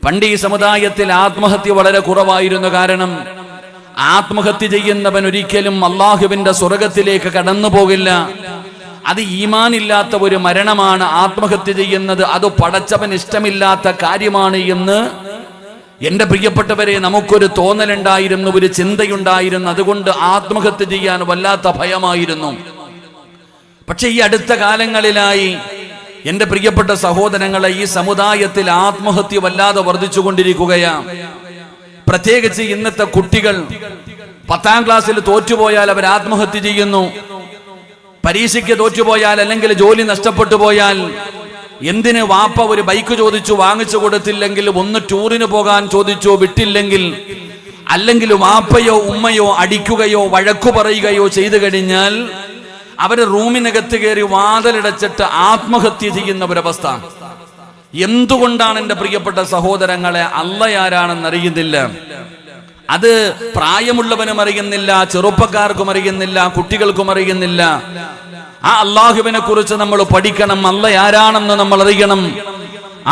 പണ്ട് ഈ സമുദായത്തിൽ ആത്മഹത്യ വളരെ കുറവായിരുന്നു. കാരണം ആത്മഹത്യ ചെയ്യുന്നവൻ ഒരിക്കലും അള്ളാഹുവിന്റെ സ്വർഗത്തിലേക്ക് കടന്നു പോകില്ല. അത് ഈമാനില്ലാത്ത ഒരു മരണമാണ്. ആത്മഹത്യ ചെയ്യുന്നത് അത് പടച്ചവൻ ഇഷ്ടമില്ലാത്ത കാര്യമാണ് എന്ന് എന്റെ പ്രിയപ്പെട്ടവരെ നമുക്കൊരു തോന്നലുണ്ടായിരുന്നു, ഒരു ചിന്തയുണ്ടായിരുന്നു. അതുകൊണ്ട് ആത്മഹത്യ ചെയ്യാൻ വല്ലാത്ത ഭയമായിരുന്നു. പക്ഷെ ഈ അടുത്ത കാലങ്ങളിലായി എന്റെ പ്രിയപ്പെട്ട സഹോദരങ്ങളെ, ഈ സമുദായത്തിൽ ആത്മഹത്യ വല്ലാതെ വർദ്ധിച്ചുകൊണ്ടിരിക്കുകയാണ്. പ്രത്യേകിച്ച് ഇന്നത്തെ കുട്ടികൾ 10ാം ക്ലാസ്സിൽ തോറ്റുപോയാൽ അവർ ആത്മഹത്യ ചെയ്യുന്നു. പരീക്ഷയ്ക്ക് തോറ്റുപോയാൽ അല്ലെങ്കിൽ ജോലി നഷ്ടപ്പെട്ടു പോയാൽ എന്തിന് വാപ്പ ഒരു ബൈക്ക് ചോദിച്ചു വാങ്ങിച്ചു കൊടുത്തില്ലെങ്കിൽ, ഒന്ന് ടൂറിന് പോകാൻ ചോദിച്ചു വിട്ടില്ലെങ്കിൽ, അല്ലെങ്കിൽ വാപ്പയോ ഉമ്മയോ അടിക്കുകയോ വഴക്കു പറയുകയോ ചെയ്തു കഴിഞ്ഞാൽ അവര് റൂമിനകത്ത് കയറി വാതിലടച്ചിട്ട് ആത്മഹത്യ ചെയ്യുന്ന ഒരവസ്ഥ. എന്തുകൊണ്ടാണ് എന്റെ പ്രിയപ്പെട്ട സഹോദരങ്ങളെ? അള്ളയാരാണെന്ന് അറിയുന്നില്ല. അത് പ്രായമുള്ളവനും അറിയുന്നില്ല, ചെറുപ്പക്കാർക്കും അറിയുന്നില്ല, കുട്ടികൾക്കും അറിയുന്നില്ല. ആ അള്ളാഹുവിനെ കുറിച്ച് നമ്മൾ പഠിക്കണം. അള്ളയാരാണെന്ന് നമ്മൾ അറിയണം.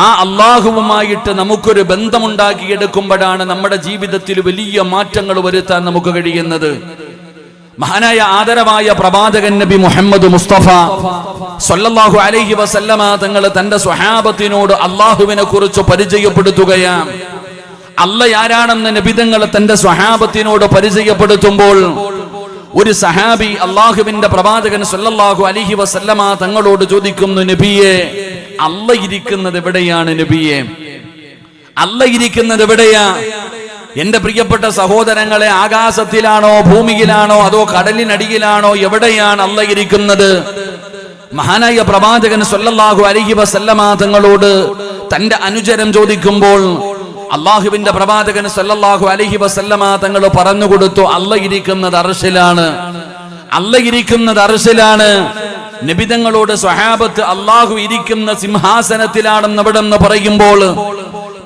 ആ അള്ളാഹുവുമായിട്ട് നമുക്കൊരു ബന്ധമുണ്ടാക്കിയെടുക്കുമ്പോഴാണ് നമ്മുടെ ജീവിതത്തിൽ വലിയ മാറ്റങ്ങൾ വരുത്താൻ നമുക്ക് കഴിയുന്നത്. മഹാനായ ആദരവായ പ്രവാചകൻ നബി മുഹമ്മദ് മുസ്തഫ സല്ലല്ലാഹു അലൈഹി വസല്ലമ തങ്ങൾ തന്റെ സ്വഹാബത്തിനോട് അള്ളാഹുവിനെ കുറിച്ച് പരിചയപ്പെടുത്തുകയാണ്. അള്ളയാരാണെന്ന് നബി തങ്ങൾ തന്റെ സ്വഹാബത്തിനോട് പരിചയപ്പെടുത്തുമ്പോൾ ഒരു സഹാബി അള്ളാഹുവിന്റെ പ്രവാചകൻ സല്ലല്ലാഹു അലൈഹി വസല്ലമ തങ്ങളോട് ചോദിക്കുന്നു, നബിയെ, അള്ള ഇരിക്കുന്നത് എവിടെയാണ്? നബിയെ, അള്ള ഇരിക്കുന്നത് എവിടെയാ? എന്റെ പ്രിയപ്പെട്ട സഹോദരങ്ങളെ, ആകാശത്തിലാണോ, ഭൂമിയിലാണോ, അതോ കടലിനടിയിലാണോ? എവിടെയാണ് അള്ള ഇരിക്കുന്നത്? മഹാനായ പ്രവാചകൻ സല്ലല്ലാഹു അലൈഹി വസല്ലമ തങ്ങളോട് തന്റെ അനുചരം ചോദിക്കുമ്പോൾ അള്ളാഹുവിന്റെ പ്രവാചകൻ സല്ലല്ലാഹു അലൈഹി വസല്ലമ തങ്ങൾ പറഞ്ഞു കൊടുത്തു, അള്ള ഇരിക്കുന്നത് അർശിലാണ്. അള്ള ഇരിക്കുന്നത് അർശിലാണ്. നബി തങ്ങളോട് സ്വഹാബത്ത് അള്ളാഹു ഇരിക്കുന്ന സിംഹാസനത്തിലാണെന്ന് എവിടെന്ന് പറയുമ്പോൾ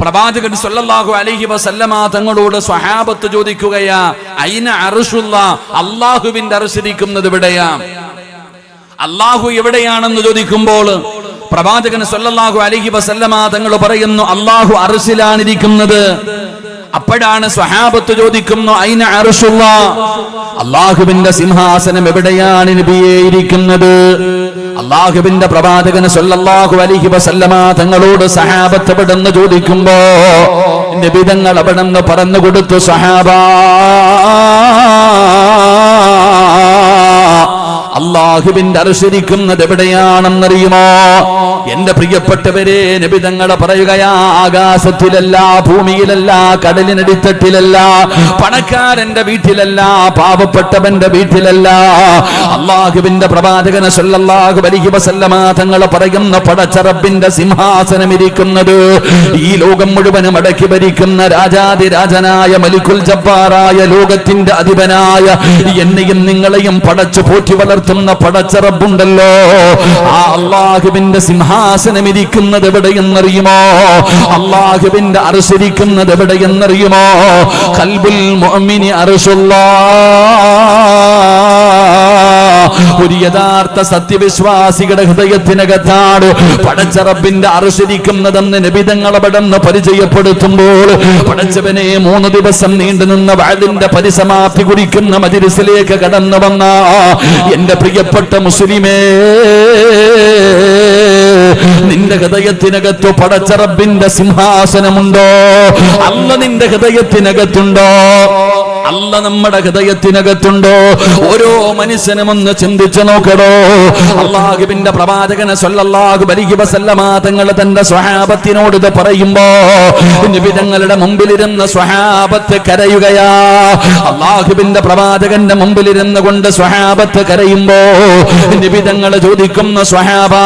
പ്രവാചകൻ സല്ലല്ലാഹു അലൈഹി വസല്ലമ തങ്ങളോട് സ്വഹാബത്ത് ചോദിക്കുകയാ, അയിന അർശുള്ള, അള്ളാഹുവിന്റെ അർശ് ഇരിക്കുന്നത് എവിടെയാ? അള്ളാഹു എവിടെയാണെന്ന് ചോദിക്കുമ്പോൾ പ്രവാചകൻ സല്ലല്ലാഹു അലൈഹി വസല്ലമ തങ്ങൾ പറയുന്നു, അള്ളാഹു അർശിലാണ് ഇരിക്കുന്നത്. അപ്പോഴാണ് സ്വഹാബത്ത് ചോദിക്കുന്നു, അയിന അർശുള്ള, അള്ളാഹുവിന്റെ സിംഹാസനം എവിടെയാണ് നബിയെ ഇരിക്കുന്നത്? അള്ളാഹുവിന്റെ പ്രവാചകൻ സല്ലല്ലാഹു അലൈഹി വസല്ലമ തങ്ങളോട് സഹാബത്ത് എവിടെന്ന് ചോദിക്കുമ്പോ നബി തങ്ങൾ എവിടെന്ന് പറഞ്ഞു കൊടുത്തു, സഹാബാ, അള്ളാഹുവിന്റെ അർശിരിക്കുന്നത് എവിടെയാണെന്നറിയുമോ? എന്റെ പ്രിയപ്പെട്ടവരെ, നബി തങ്ങളെ പറയുകയാ, ആകാശത്തിലല്ല, ഭൂമിയിലല്ല, കടലിനടിത്തട്ടിലല്ല, പണക്കാരന്റെ വീട്ടിലല്ല, പാവപ്പെട്ടവന്റെ വീട്ടിലല്ല. അള്ളാഹുവിന്റെ പ്രവാചകൻ സല്ലല്ലാഹു അലൈഹി വസല്ലമ തങ്ങളെ പറയുന്ന പടച്ച റബ്ബിന്റെ സിംഹാസനം ഇരിക്കുന്നത് ഈ ലോകം മുഴുവനും അടക്കി ഭരിക്കുന്ന രാജാതിരാജനായ മലിക്കുൽ ജബ്ബാറായ ലോകത്തിന്റെ അധിപനായ എന്നെയും നിങ്ങളെയും പടച്ചു പോറ്റി വളർത്തുന്ന പടച്ച റബ്ബുണ്ടല്ലോ, ആ അള്ളാഹുവിന്റെ സിംഹാസനം ഇരിക്കുന്നത് എവിടെയെന്നറിയുമോ? അള്ളാഹുവിന്റെ അർശ് ഇരിക്കുന്നത് എവിടെയെന്നറിയുമോ? ഖൽബുൽ മുഅ്മിനി അർശുല്ലാഹ്. ഒരു യഥാർത്ഥ സത്യവിശ്വാസികളുടെ ഹൃദയത്തിനകത്താണ് പടച്ച റബ്ബിന്റെ അർശ് ഇരിക്കുന്നതെന്ന് നബി തങ്ങൾ അവിടെന്ന് പരിചയപ്പെടുത്തുമ്പോൾ പടച്ചവനെ 3 ദിവസം നീണ്ടുനിന്ന വഅദിന്റെ പരിസമാപ്തി കുറിക്കുന്ന മജ്‌ലിസിലേക്ക് കടന്നു വന്ന എന്റെ പ്രിയപ്പെട്ട മുസ്ലിമേ, നിന്റെ ഹൃദയത്തിനകത്ത് പടച്ച റബ്ബിന്റെ സിംഹാസനമുണ്ടോ? അല്ല നിന്റെ ഹൃദയത്തിനകത്തുണ്ടോ? അല്ല നമ്മുടെ ഹൃദയത്തിനകത്തുണ്ടോ? ഓരോ മനുഷ്യനും ഒന്ന് ചിന്തിച്ചു നോക്കടോ. അള്ളാഹുവിന്റെ പ്രവാചകൻ സല്ലല്ലാഹു അലൈഹി വസല്ലമ തങ്ങൾ തന്റെ സ്വഹാബത്തിനോട് ഇത് പറയുമ്പോ നബി തങ്ങളുടെ മുമ്പിലിരുന്ന സ്വഹാബത്ത് കരയുകയാ. അള്ളാഹുവിന്റെ പ്രവാചകന്റെ മുമ്പിലിരുന്ന് കൊണ്ട് സ്വഹാബത്ത് കരയുമ്പോ നബി തങ്ങൾ ചോദിക്കുന്ന, സ്വഹാബാ,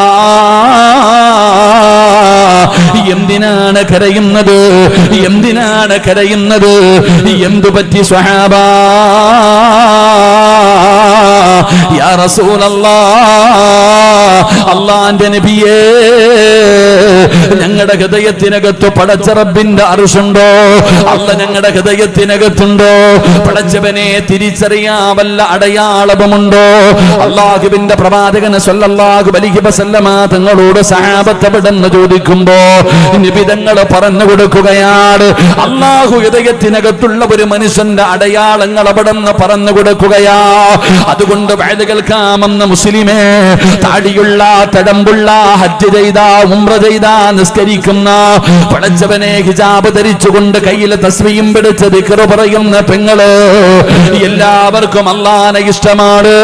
എന്തിനാണ് കരയുന്നത്? എന്തിനാണ് കരയുന്നത്? എന്തു പറ്റി സ്വഹാബാ? യാ റസൂലല്ലാഹ്, അല്ലാഹുവിന്റെ നബിയേ, ഞങ്ങളുടെ ഹൃദയത്തിനകത്ത് പടച്ച റബ്ബിന്റെ അർശുണ്ടോ? അല്ലാഹ് ഞങ്ങളുടെ ഹൃദയത്തിനകത്തുണ്ടോ? പടച്ചവനെ തിരിച്ചറിയാൻ വല്ല അടയാളവുമുണ്ടോ? അല്ലാഹുവിന്റെ പ്രവാചകൻ സ്വല്ലല്ലാഹു അലൈഹി വസല്ലമ തങ്ങളോട് സഹാബത്ത് എവിടെന്ന് ചോദിക്കുമ്പോ നബി തങ്ങൾ പറഞ്ഞു കൊടുക്കുകയാണ്, അല്ലാഹു ഹൃദയത്തിനകത്തുള്ള ഒരു മനുഷ്യന്റെ അടയാളങ്ങൾ എവിടെന്ന് പറഞ്ഞു കൊടുക്കുകയാ. അതുകൊണ്ട് വഅദ് കേൾക്കാമെന്ന മുസ്ലിമേ, താടിയുള്ള തടമ്പുള്ള ഹജ്ജ് ചെയ്ത ഉംറ ചെയ്ത നിസ്കരിക്കുന്ന പടച്ചവനെ ഹിജാബ് ധരിച്ചുകൊണ്ട് കയ്യിൽ തസ്ബീഹും പിടിച്ച് ദിക്ർ പറയുന്ന പെങ്ങള്, എല്ലാവർക്കും അല്ലാഹനെ ഇഷ്ടമാണ്.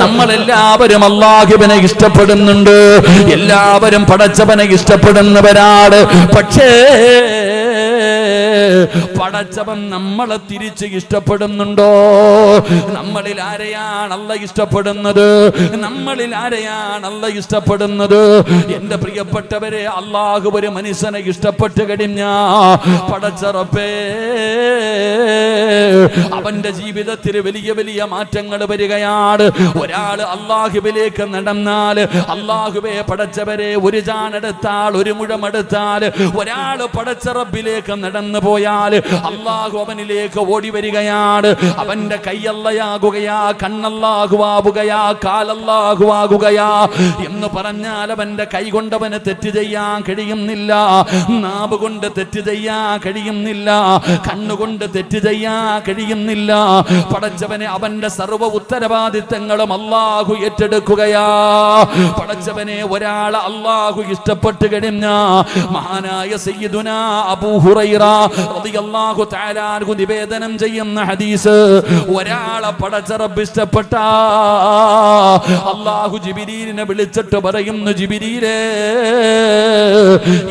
നമ്മളെല്ലാവരും അല്ലാഹുവിനെ ഇഷ്ടപ്പെടുന്നുണ്ട്, എല്ലാവരും പടച്ചവനെ ഇഷ്ടപ്പെടുന്നവരാണ്. പക്ഷേ പടച്ചവൻ നമ്മളെ തിരിച്ച് ഇഷ്ടപ്പെടുന്നുണ്ടോ? നമ്മളിൽ ആരെയാണ് അല്ലാഹ് ഇഷ്ടപ്പെടുന്നത്? നമ്മളിൽ ആരെയാണ് അല്ലാഹ് ഇഷ്ടപ്പെടുന്നത്? എന്റെ പ്രിയപ്പെട്ടവരെ, അല്ലാഹു ഒരു മനുഷ്യനെ ഇഷ്ടപ്പെട്ട് കഴിഞ്ഞാ പടച്ച റബ്ബേ, അവന്റെ ജീവിതത്തിൽ വലിയ വലിയ മാറ്റങ്ങൾ വരികയാണ്. ഒരാൾ അല്ലാഹുവിലേക്ക് നടന്നാൽ, അല്ലാഹുവേ പടച്ചവരെ, ഒരു ജാണെടുത്താൽ ഒരു മുഴമെടുത്താൽ, ഒരാൾ പടച്ച റബ്ബിലേക്ക് നടന്നു പോയാൽ അല്ലാഹു അവനിലേക്ക് ഓടി വരികയാണ്. അവന്റെ കൈയല്ലയാകുകയാ, കണ്ണല്ലാഹുവാകുകയാ, കാലല്ലാഹുവാകുകയാ എന്ന് പറഞ്ഞാൽ അവന്റെ കൈ കൊണ്ടവന് തെറ്റ് ചെയ്യാൻ കഴിയുന്നില്ല, നാവ് കൊണ്ട് തെറ്റ് ചെയ്യാൻ കഴിയുന്നില്ല, കണ്ണുകൊണ്ട് തെറ്റ് ചെയ്യാൻ കഴിയുന്നില്ല. പടച്ചവനെ, അവന്റെ സർവ്വ ഉത്തരവാദിത്തങ്ങളും അല്ലാഹു ഏറ്റെടുക്കുകയാ. പടച്ചവനെ, ഒരാളെ അല്ലാഹു ഇഷ്ടപ്പെട്ട് കഴിഞ്ഞാ, മഹാനായ സയ്യിദുനാ അബൂ ഹുറൈറ റളിയല്ലാഹു തആല അൻഹു നിവേദനം ചെയ്യുന്ന ഹദീസ്, ഒരാളെ പടച്ച റബ്ബ് ഇഷ്ടപ്പെട്ട അല്ലാഹു ജിബ്രീലിനെ വിളിച്ചിട്ട് പറയുന്നു, ജിബ്രീലേ,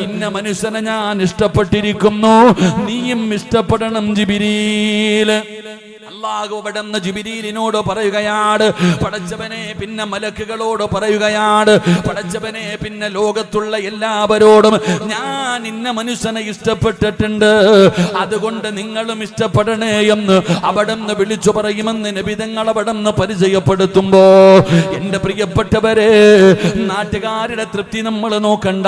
ഇന്ന മനുഷ്യനെ ഞാൻ ഇഷ്ടപ്പെട്ടിരിക്കുന്നു, നീയും ഇഷ്ടപ്പെടണം ജിബ്രീൽ. അല്ലാഹു അവിടുന്ന് ജിബ്രീലിനോട് പറയുകയാണ്, പടച്ചവനെ, പിന്നെ മലക്കുകളോട് പറയുകയാണ്, പടച്ചവനെ, പിന്നെ ലോകത്തുള്ള എല്ലാവരോടും ഞാൻ ഇന്ന മനുഷ്യനെ ഇഷ്ടപ്പെട്ടിട്ടുണ്ട്, അതുകൊണ്ട് നിങ്ങളും ഇഷ്ടപ്പെടണേ എന്ന് അവിടുന്ന് വിളിച്ചു പറയുമെന്ന് നബി തങ്ങൾ അവിടുന്ന് പരിചയപ്പെടുത്തുമ്പോ, എന്റെ പ്രിയപ്പെട്ടവരെ, നാട്ടുകാരുടെ തൃപ്തി നമ്മൾ നോക്കണ്ട.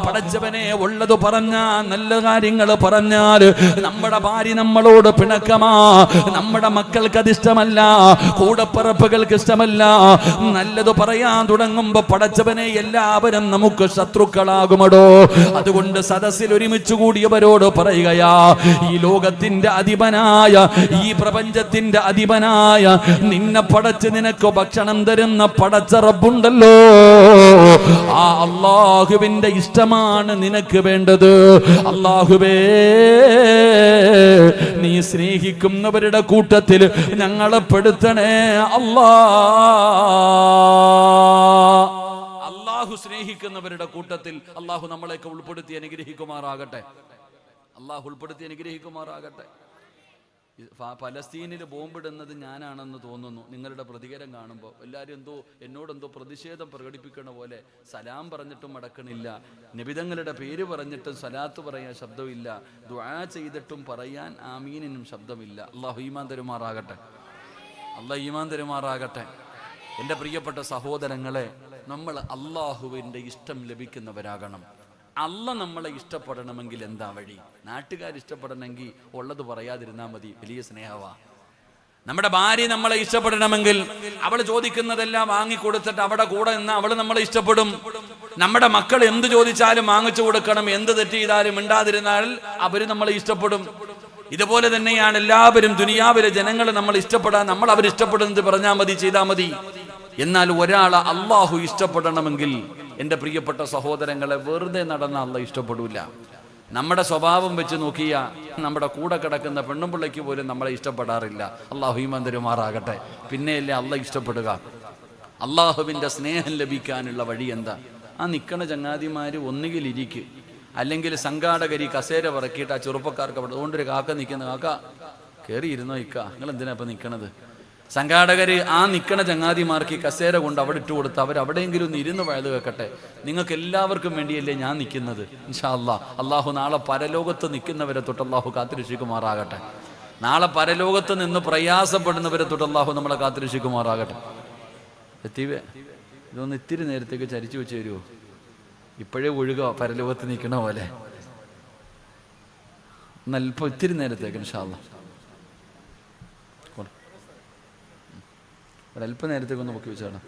പടച്ചവനെ, ഉള്ളത് പറഞ്ഞാൽ, നല്ല കാര്യങ്ങൾ പറഞ്ഞാൽ നമ്മുടെ ഭാര്യ നമ്മളോട് പിണക്കമാ, നമ്മുടെ മക്കൾക്ക് അതിഷ്ടമല്ല, കൂടപ്പറപ്പുകൾക്ക് ഇഷ്ടമല്ല. നല്ലത് പറയാൻ തുടങ്ങുമ്പോ പടച്ചവനെ, എല്ലാവരും നമുക്ക് ശത്രുക്കളാകുമടോ. അതുകൊണ്ട് സദസ്സിൽ ഒരുമിച്ച് കൂടിയവരോട് പറയുകയാ, ഈ ലോകത്തിന്റെ അധിപനായ, ഈ പ്രപഞ്ചത്തിന്റെ അധിപനായ, നിന്നെ പടച്ച് നിനക്ക് ഭക്ഷണം തരുന്ന പടച്ച റബ്ബുണ്ടല്ലോ, ആ അല്ലാഹുവിന്റെ ഇഷ്ടമാണ് നിനക്ക് വേണ്ടത്. അല്ലാഹുവേ, നീ സ്നേഹിക്കുന്നവരുടെ കൂട്ടത്തിൽ ഞങ്ങളെ പെടുത്തണേ അല്ലാ. അല്ലാഹു സ്നേഹിക്കുന്നവരുടെ കൂട്ടത്തിൽ അല്ലാഹു നമ്മളെയൊക്കെ ഉൾപ്പെടുത്തി അനുഗ്രഹിക്കുമാറാകട്ടെ. അല്ലാഹു ഉൾപ്പെടുത്തി അനുഗ്രഹിക്കുമാറാകട്ടെ. പലസ്തീനിൽ ബോംബിടുന്നത് ഞാനാണെന്ന് തോന്നുന്നു. നിങ്ങളുടെ പ്രതികരണം കാണുമ്പോൾ എല്ലാവരും എന്നോടെന്തോ പ്രതിഷേധം പ്രകടിപ്പിക്കണ പോലെ, സലാം പറഞ്ഞിട്ടും മടക്കണില്ല, നബിതങ്ങളുടെ പേര് പറഞ്ഞിട്ടും സലാത്ത് പറയാൻ ശബ്ദമില്ല, ദുആ ചെയ്തിട്ടും പറയാൻ ആമീനിനും ശബ്ദമില്ല. അല്ലാഹു ഈമാൻ തരുമാറാകട്ടെ, അല്ലാഹു ഈമാൻ തരുമാറാകട്ടെ. എൻ്റെ പ്രിയപ്പെട്ട സഹോദരങ്ങളെ, നമ്മൾ അല്ലാഹുവിൻ്റെ ഇഷ്ടം ലഭിക്കുന്നവരാകണം. അല്ല നമ്മളെ ഇഷ്ടപ്പെടണമെങ്കിൽ എന്താ വഴി? നാട്ടുകാർ ഇഷ്ടപ്പെടണമെങ്കിൽ ഉള്ളത് പറയാതിരുന്നാൽ മതി, വലിയ സ്നേഹവാ. നമ്മുടെ ഭാര്യ നമ്മളെ ഇഷ്ടപ്പെടണമെങ്കിൽ അവൾ ചോദിക്കുന്നതെല്ലാം വാങ്ങിക്കൊടുത്തിട്ട് അവിടെ കൂടെ നിന്നാൽ അവൾ നമ്മളെ ഇഷ്ടപ്പെടും. നമ്മുടെ മക്കൾ എന്ത് ചോദിച്ചാലും വാങ്ങിച്ചു കൊടുക്കണം, എന്ത് തെറ്റ് ചെയ്താലും മിണ്ടാതിരുന്നാൽ അവർ നമ്മളെ ഇഷ്ടപ്പെടും. ഇതുപോലെ തന്നെയാണ് എല്ലാവരും, ദുനിയാവിലെ ജനങ്ങൾ നമ്മൾ ഇഷ്ടപ്പെടാൻ, നമ്മൾ അവരിഷ്ടപ്പെടുന്നത് പറഞ്ഞാൽ മതി, ചെയ്താൽ മതി. എന്നാൽ ഒരാളെ അല്ലാഹു ഇഷ്ടപ്പെടണമെങ്കിൽ എൻ്റെ പ്രിയപ്പെട്ട സഹോദരങ്ങളെ, വെറുതെ നടന്ന അല്ലാഹ് ഇഷ്ടപ്പെടൂല. നമ്മുടെ സ്വഭാവം വെച്ച് നോക്കിയ നമ്മുടെ കൂടെ കിടക്കുന്ന പെണ്ണുപിള്ളയ്ക്ക് പോലും നമ്മളെ ഇഷ്ടപ്പെടാറില്ല. അല്ലാഹു ഈമാൻ തരുമാറാകട്ടെ. പിന്നെയല്ലേ അല്ലാഹ് ഇഷ്ടപ്പെടുക. അല്ലാഹുവിൻ്റെ സ്നേഹം ലഭിക്കാനുള്ള വഴി എന്താ? ആ നിൽക്കണ ചങ്ങാതിമാർ ഒന്നുകിൽ ഇരിക്കും, അല്ലെങ്കിൽ സംഘാടകർ കസേര പറക്കിയിട്ട് ആ ചെറുപ്പക്കാർക്ക് അവിടെ അതുകൊണ്ടൊരു കാക്ക നിൽക്കുന്ന, കാക്ക കയറിയിരുന്നോ ഇക്ക, നിങ്ങൾ എന്തിനാ ഇപ്പം നിൽക്കണത്? സംഘാടകർ ആ നിൽക്കണ ചങ്ങാതിമാർക്ക് ഈ കസേര കൊണ്ട് അവിടെ ഇട്ട് കൊടുത്ത് അവരെവിടെയെങ്കിലും ഒന്ന് ഇരുന്ന് വഴുത് വെക്കട്ടെ. നിങ്ങൾക്ക് എല്ലാവർക്കും വേണ്ടിയല്ലേ ഞാൻ നിൽക്കുന്നത്. ഇൻഷാ അല്ലാഹ്. അല്ലാഹു നാളെ പരലോകത്ത് നിൽക്കുന്നവരെ തൊട്ട് അല്ലാഹു കാത്തിരക്ഷിക്കുമാറാകട്ടെ. നാളെ പരലോകത്ത് നിന്ന് പ്രയാസപ്പെടുന്നവരെ തൊട്ട് അല്ലാഹു നമ്മളെ കാത്തുരക്ഷിക്കുമാറാകട്ടെ. എത്തിവേ ഇതൊന്ന് ഇത്തിരി നേരത്തേക്ക് ചരിച്ചു വെച്ച് തരുമോ? ഇപ്പോഴേ ഒഴുക പരലോകത്ത് നിൽക്കണ പോലെ ഒന്നല്പം ഇത്തിരി നേരത്തേക്ക് ഇൻഷാ അല്ലാഹ് ഒരല്പം നേരത്തേക്ക് ഒന്ന് പൊക്കി വെച്ചാണ്.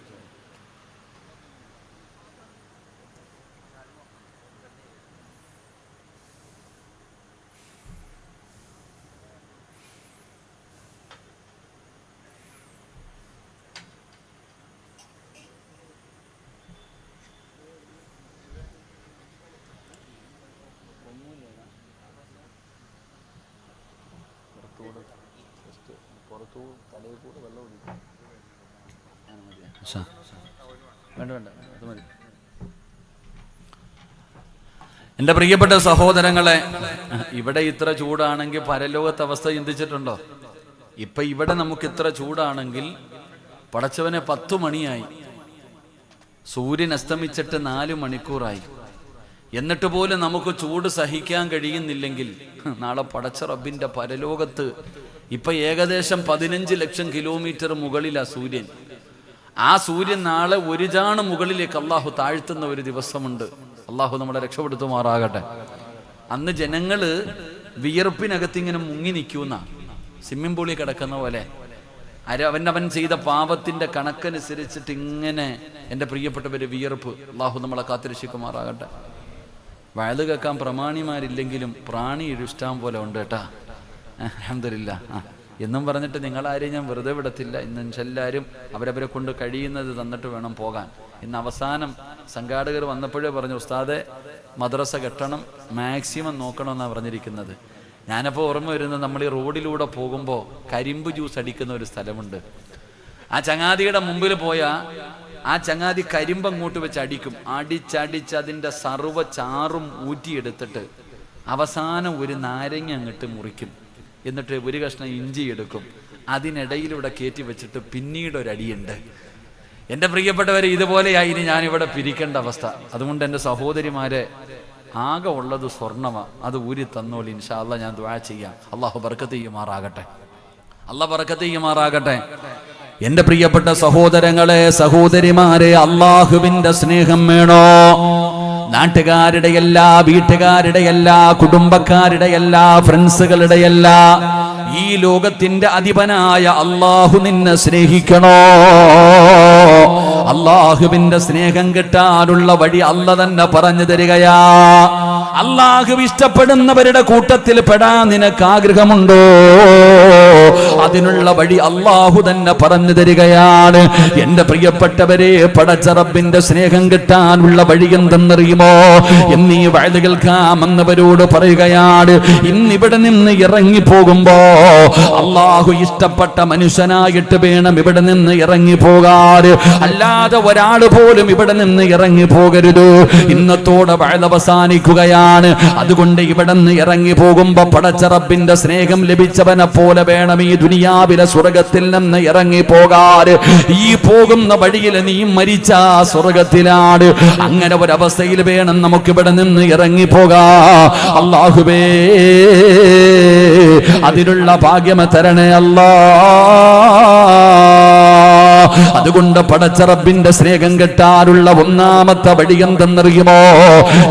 എന്റെ പ്രിയപ്പെട്ട സഹോദരങ്ങളെ, ഇവിടെ ഇത്ര ചൂടാണെങ്കിൽ പരലോകത്തെ അവസ്ഥ ചിന്തിച്ചിട്ടുണ്ടോ? ഇപ്പൊ ഇവിടെ നമുക്ക് ഇത്ര ചൂടാണെങ്കിൽ പടച്ചവനെ 10 മണിയായി, സൂര്യൻ അസ്തമിച്ചിട്ട് 4 മണിക്കൂറായി, എന്നിട്ട് പോലും നമുക്ക് ചൂട് സഹിക്കാൻ കഴിയുന്നില്ലെങ്കിൽ നാളെ പടച്ച റബ്ബിന്റെ പരലോകത്ത് ഇപ്പൊ ഏകദേശം 15 ലക്ഷം കിലോമീറ്റർ മുകളിലാ സൂര്യൻ. ആ സൂര്യൻ നാളെ ഒരു ജാണ് മുകളിലേക്ക് അള്ളാഹു താഴ്ത്തുന്ന ഒരു ദിവസമുണ്ട്. അള്ളാഹു നമ്മളെ രക്ഷപ്പെടുത്തുമാറാകട്ടെ. അന്ന് ജനങ്ങള് വിയർപ്പിനകത്ത് ഇങ്ങനെ മുങ്ങി നിൽക്കുന്ന സ്വിമ്മിംഗ് പൂളിൽ കിടക്കുന്ന പോലെ അവൻ ചെയ്ത പാപത്തിന്റെ കണക്കനുസരിച്ചിട്ട് ഇങ്ങനെ എൻ്റെ പ്രിയപ്പെട്ടവര് വിയർപ്പ്. അള്ളാഹു നമ്മളെ കാത്തുരക്ഷിക്കുമാറാകട്ടെ. വയത് കേൾക്കാൻ പ്രമാണിമാരില്ലെങ്കിലും പ്രാണി ഇഷ്ടം പോലെ ഉണ്ട് കേട്ടാ. അൽഹംദുലില്ലാഹ് എന്നും പറഞ്ഞിട്ട് നിങ്ങളാരെയും ഞാൻ വെറുതെ വിടത്തില്ല. ഇന്ന് എല്ലാവരും അവരവരെ കൊണ്ട് കഴിയുന്നത് തന്നിട്ട് വേണം പോകാൻ. ഇന്ന് അവസാനം സംഘാടകർ വന്നപ്പോഴേ പറഞ്ഞു, ഉസ്താദെ മദ്രസ കെട്ടണം, മാക്സിമം നോക്കണമെന്നാണ് പറഞ്ഞിരിക്കുന്നത്. ഞാനപ്പോൾ ഓർമ്മ വരുന്നത്, നമ്മൾ ഈ റോഡിലൂടെ പോകുമ്പോൾ കരിമ്പ് ജ്യൂസ് അടിക്കുന്ന ഒരു സ്ഥലമുണ്ട്. ആ ചങ്ങാതിയുടെ മുമ്പിൽ പോയാൽ ആ ചങ്ങാതി കരിമ്പ് അങ്ങോട്ട് വെച്ച് അടിക്കും. അടിച്ചടിച്ച് അതിൻ്റെ സർവ്വ ചാറും ഊറ്റിയെടുത്തിട്ട് അവസാനം ഒരു നാരങ്ങ അങ്ങോട്ട് മുറിക്കും. എന്നിട്ട് ഒരു കഷ്ണം ഇഞ്ചി എടുക്കും, അതിനിടയിലൂടെ കയറ്റി വെച്ചിട്ട് പിന്നീട് ഒരടിയുണ്ട്. എൻ്റെ പ്രിയപ്പെട്ടവരെ, ഇതുപോലെയായി ഇനി ഞാനിവിടെ പിരിക്കേണ്ട അവസ്ഥ. അതുകൊണ്ട് എൻ്റെ സഹോദരിമാരെ, ആകെ ഉള്ളത് സ്വർണ്ണമാണ്, അത് ഊരി തന്നോളി. ഇൻഷാ അല്ലാഹ് ഞാൻ ദുആ ചെയ്യാം. അള്ളാഹു ബർക്കത്ത് ചെയ്യുമാറാകട്ടെ. അള്ളാഹ് ബർക്കത്ത് ചെയ്യുമാറാകട്ടെ. എൻ്റെ പ്രിയപ്പെട്ട സഹോദരങ്ങളെ, സഹോദരിമാരെ, അള്ളാഹുവിൻ്റെ സ്നേഹം വേണോ? നാട്ടുകാരുടെയല്ല, വീട്ടുകാരുടെയല്ല, കുടുംബക്കാരുടെയല്ല, ഫ്രണ്ട്സുകളുടെയല്ല. ഈ ലോകത്തിന്റെ അധിപനായ അള്ളാഹു നിന്നെ സ്നേഹിക്കണോ? അള്ളാഹുവിന്റെ സ്നേഹം കിട്ടാനുള്ള വഴി അല്ല തന്നെ പറഞ്ഞു തരികയാ. അള്ളാഹു ഇഷ്ടപ്പെടുന്നവരുടെ കൂട്ടത്തിൽ പെടാൻ നിനക്ക് ആഗ്രഹമുണ്ടോ? അതിനുള്ള വഴി അള്ളാഹു തന്നെ പറഞ്ഞു തരികയാണ്. എന്റെ പ്രിയപ്പെട്ടവരെ, പടച്ച റബ്ബിന്റെ സ്നേഹം കിട്ടാനുള്ള വഴി എന്തെന്നറിയുമോ? എന്നീ വയത് കേൾക്കാമെന്നവരോട് പറയുകയാണ്, ഇന്നിവിടെ നിന്ന് ഇറങ്ങിപ്പോകുമ്പോ അള്ളാഹു ഇഷ്ടപ്പെട്ട മനുഷ്യനായിട്ട് വേണം ഇവിടെ നിന്ന് ഇറങ്ങി പോകാറ്. അല്ലാതെ ഒരാൾ പോലും ഇവിടെ നിന്ന് ഇറങ്ങി പോകരുത്. ഇന്നത്തോടെ വയത് അവസാനിക്കുകയാണ്. അതുകൊണ്ട് ഇവിടെ നിന്ന് ഇറങ്ങി പോകുമ്പോ പടച്ച റബ്ബിന്റെ സ്നേഹം ലഭിച്ചവനെ പോലെ വേണം ഈ ദുനിയാവിലെ സ്വർഗത്തിൽ നിന്ന് ഇറങ്ങി പോകാറ്. ഈ പോകുന്ന വഴിയിൽ നീ മരിച്ച സ്വർഗത്തിലാണ്. അങ്ങനെ ഒരവസ്ഥയിൽ വേണം നമുക്കിവിടെ നിന്ന് ഇറങ്ങി പോകാ. അല്ലാഹുവേ, അതിനുള്ള ഭാഗ്യം തരണേ അല്ലാ. അതുകൊണ്ട് പടച്ച റബ്ബിന്റെ സ്നേഹം കിട്ടാനുള്ള ഒന്നാമത്തെ വഴി എന്തെന്നറിയുമോ?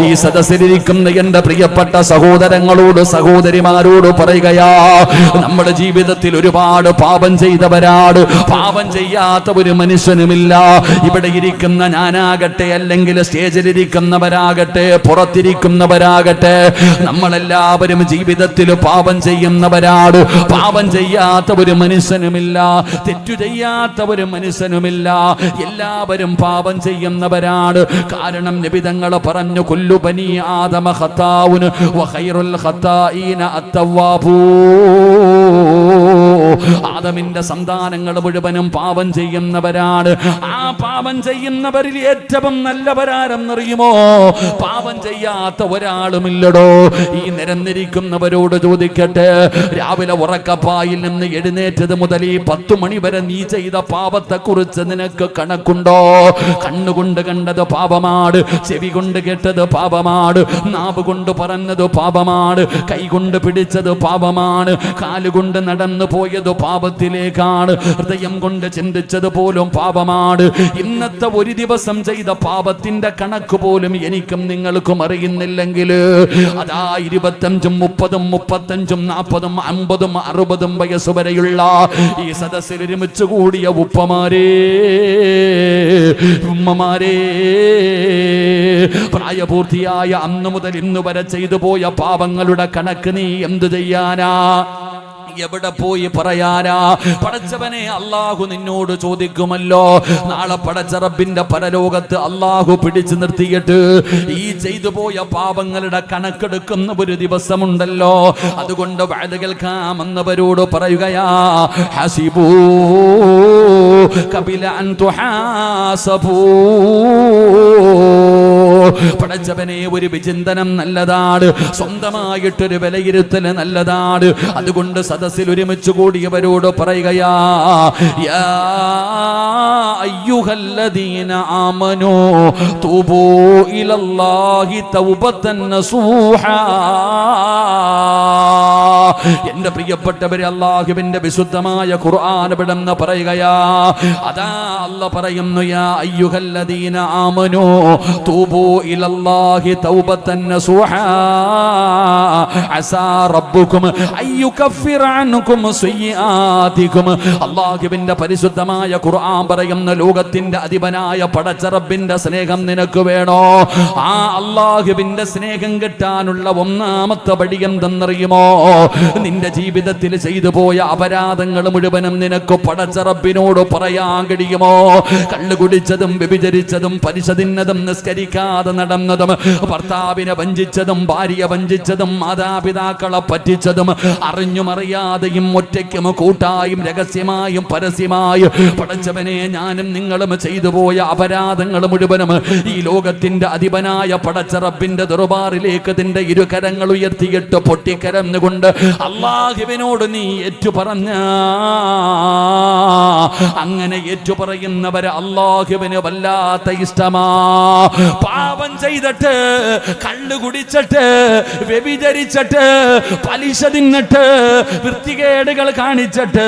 ഈ സദസ്സിലിരിക്കുന്ന എന്റെ പ്രിയപ്പെട്ട സഹോദരങ്ങളോട്, സഹോദരിമാരോട് പറയുകയാ, നമ്മുടെ ജീവിതത്തിൽ ഒരുപാട് പാപം ചെയ്തവരാണ്. പാപം ചെയ്യാത്ത ഒരു മനുഷ്യനുമില്ല. ഇവിടെ ഇരിക്കുന്ന ഞാനാകട്ടെ, അല്ലെങ്കിൽ സ്റ്റേജിലിരിക്കുന്നവരാകട്ടെ, പുറത്തിരിക്കുന്നവരാകട്ടെ, നമ്മളെല്ലാവരും ജീവിതത്തിൽ പാപം ചെയ്യുന്നവരാണ്. പാപം ചെയ്യാത്ത ഒരു മനുഷ്യനുമില്ല, തെറ്റു ചെയ്യാത്ത ഒരു മനുഷ്യനുമില്ല. എല്ലാവരും പാപം ചെയ്യുന്നവരാണ്. കാരണം നബി തങ്ങൾ പറഞ്ഞു, കുല്ലു ബനി ആദമ ഖതാഉൻ വ ഖൈറുൽ ഖതാഈന അത്തവാബൂൻ. ആദമിന്റെ സന്താനങ്ങൾ മുഴുവനും പാപം ചെയ്യുന്നവരാണ്. ആ പാപം ചെയ്യുന്നവരിൽ ഏറ്റവും നല്ലവരാരെന്നറിയുമോ? പാപം ചെയ്യാത്ത ഒരാളുമില്ലടോ. ഈ നിരന്നിരിക്കുന്നവരോട് ചോദിക്കട്ടെ, രാവിലെ ഉറക്കപ്പായിൽ നിന്ന് എഴുന്നേറ്റത് മുതൽ ഈ 10 മണി വരെ നീ ചെയ്ത പാപത്തെ കുറിച്ച് നിനക്ക് കണക്കുണ്ടോ? കണ്ണുകൊണ്ട് കണ്ടത് പാപമാണ്, ചെവി കൊണ്ട് കേട്ടത് പാപമാണ്, നാവ് കൊണ്ട് പറഞ്ഞത് പാപമാണ്, കൈ കൊണ്ട് പിടിച്ചത് പാപമാണ്, കാലുകൊണ്ട് നടന്നു പോയത് പാപത്തിലേക്കാണ്, ഹൃദയം കൊണ്ട് ചിന്തിച്ചത് പോലും പാപമാണ്. ഇന്നത്തെ ഒരു ദിവസം ചെയ്ത പാപത്തിന്റെ കണക്ക് പോലും എനിക്കും നിങ്ങൾക്കും അറിയുന്നില്ലെങ്കിൽ അതാ 25, 30, 35, 40, 50, 60 വയസ്സ് വരെയുള്ള ഈ സദസ്സിൽ ഒരുമിച്ച് കൂടിയ ഉപ്പമാരേ, ഉമ്മമാരേ, പ്രായപൂർത്തിയായ അന്നു മുതൽ ഇന്നു വരെ ചെയ്തു പോയ പാപങ്ങളുടെ കണക്ക് നീ എന്തു ചെയ്യാനാ? എവിടെ പോയി പറയാനാ? പടച്ചവനെ അല്ലാഹു നിന്നോട് ചോദിക്കുമല്ലോ. നാളെ പടച്ച റബ്ബിന്റെ പരലോകത്ത് അല്ലാഹു പിടിച്ചു നിർത്തിയിട്ട് ഈ ചെയ്തു പോയ പാപങ്ങളുടെ കണക്കെടുക്കുന്ന ഒരു ദിവസമുണ്ടല്ലോ. അതുകൊണ്ട് വഅദ കേൾക്കാമെന്നവരോട് പറയുകയാ, ഹസിബൂ ഖബല അൻ തുഹാസബൂ. പടച്ചവനെ ഒരു വിചിന്തനം നല്ലതാണ്, സ്വന്തമായിട്ടൊരു വിലയിരുത്തൽ നല്ലതാണ്. അതുകൊണ്ട് സദസ്സിൽ ഒരുമിച്ച് കൂടിയവരോട് പറയുകയാ, യാ അയ്യുഹല്ലദീന ആമനൂ തൂബൂ ഇലല്ലാഹി തൗബതൻ നസൂഹാ. എന്റെ പ്രിയപ്പെട്ടവരെ, അല്ലാഹുവിന്റെ വിശുദ്ധമായ ഖുർആൻ ഇവിടെന്ന് പറയുകയാ, അതാ അല്ലാഹ് പറയുന്നു, യാ അയ്യുഹല്ലദീന ആമനൂ തൂബൂ ഇലല്ലാഹി തൗബതൻ നസൂഹാ അസാ റബ്ബുകും അയ്യുകഫിറ അൻകും സയ്യിആതികും. അല്ലാഹുവിന്റെ പരിശുദ്ധമായ ഖുർആൻ പറയുന്ന, ലോകത്തിന്റെ അധിപനായ പടച്ച റബ്ബിന്റെ സ്നേഹം നിനക്ക് വേണോ? ആ അല്ലാഹുവിന്റെ സ്നേഹം കിട്ടാനുള്ള ഒന്നാമത്തെ വഴി എന്തെന്നറിയുമോ? നിന്റെ ജീവിതത്തിൽ ചെയ്തു പോയ അപരാധങ്ങൾ മുഴുവനും നിനക്ക് പടച്ച റബ്ബിനോട് പറയാൻ കഴിയുമോ? കള്ളു കുടിച്ചതും വ്യഭിചരിച്ചതും പലിശ തിന്നതും നിസ്കരിക്കാതെ നടന്നതും ഭർത്താവിനെ വഞ്ചിച്ചതും ഭാര്യയെ വഞ്ചിച്ചതും മാതാപിതാക്കളെ പറ്റിച്ചതും അറിഞ്ഞും അറിയാതെയും ഒറ്റയ്ക്കും കൂട്ടായും രഹസ്യമായും പരസ്യമായും പടച്ചവനെ ഞാനും നിങ്ങളും ചെയ്തു പോയ അപരാധങ്ങൾ മുഴുവനും ഈ ലോകത്തിന്റെ അധിപനായ പടച്ച റബ്ബിന്റെ ദർബാറിലേക്ക് നിന്റെ ഇരുകരങ്ങൾ ഉയർത്തിയിട്ട് പൊട്ടിക്കരന്നുകൊണ്ട് അല്ലാഹുവിനോട് നീ ഏറ്റുപറഞ്ഞ, അങ്ങനെ ഏറ്റുപറയുന്നവരെ അല്ലാഹുവിന് വല്ലാത്ത ഇഷ്ടമാ. പാപം ചെയ്തിട്ട്, കള്ളു കുടിച്ചിട്ട്, വ്യഭിചരിച്ചിട്ട്, പലിശ തിന്നിട്ട്, വൃത്തികേടുകൾ കാണിച്ചിട്ട്,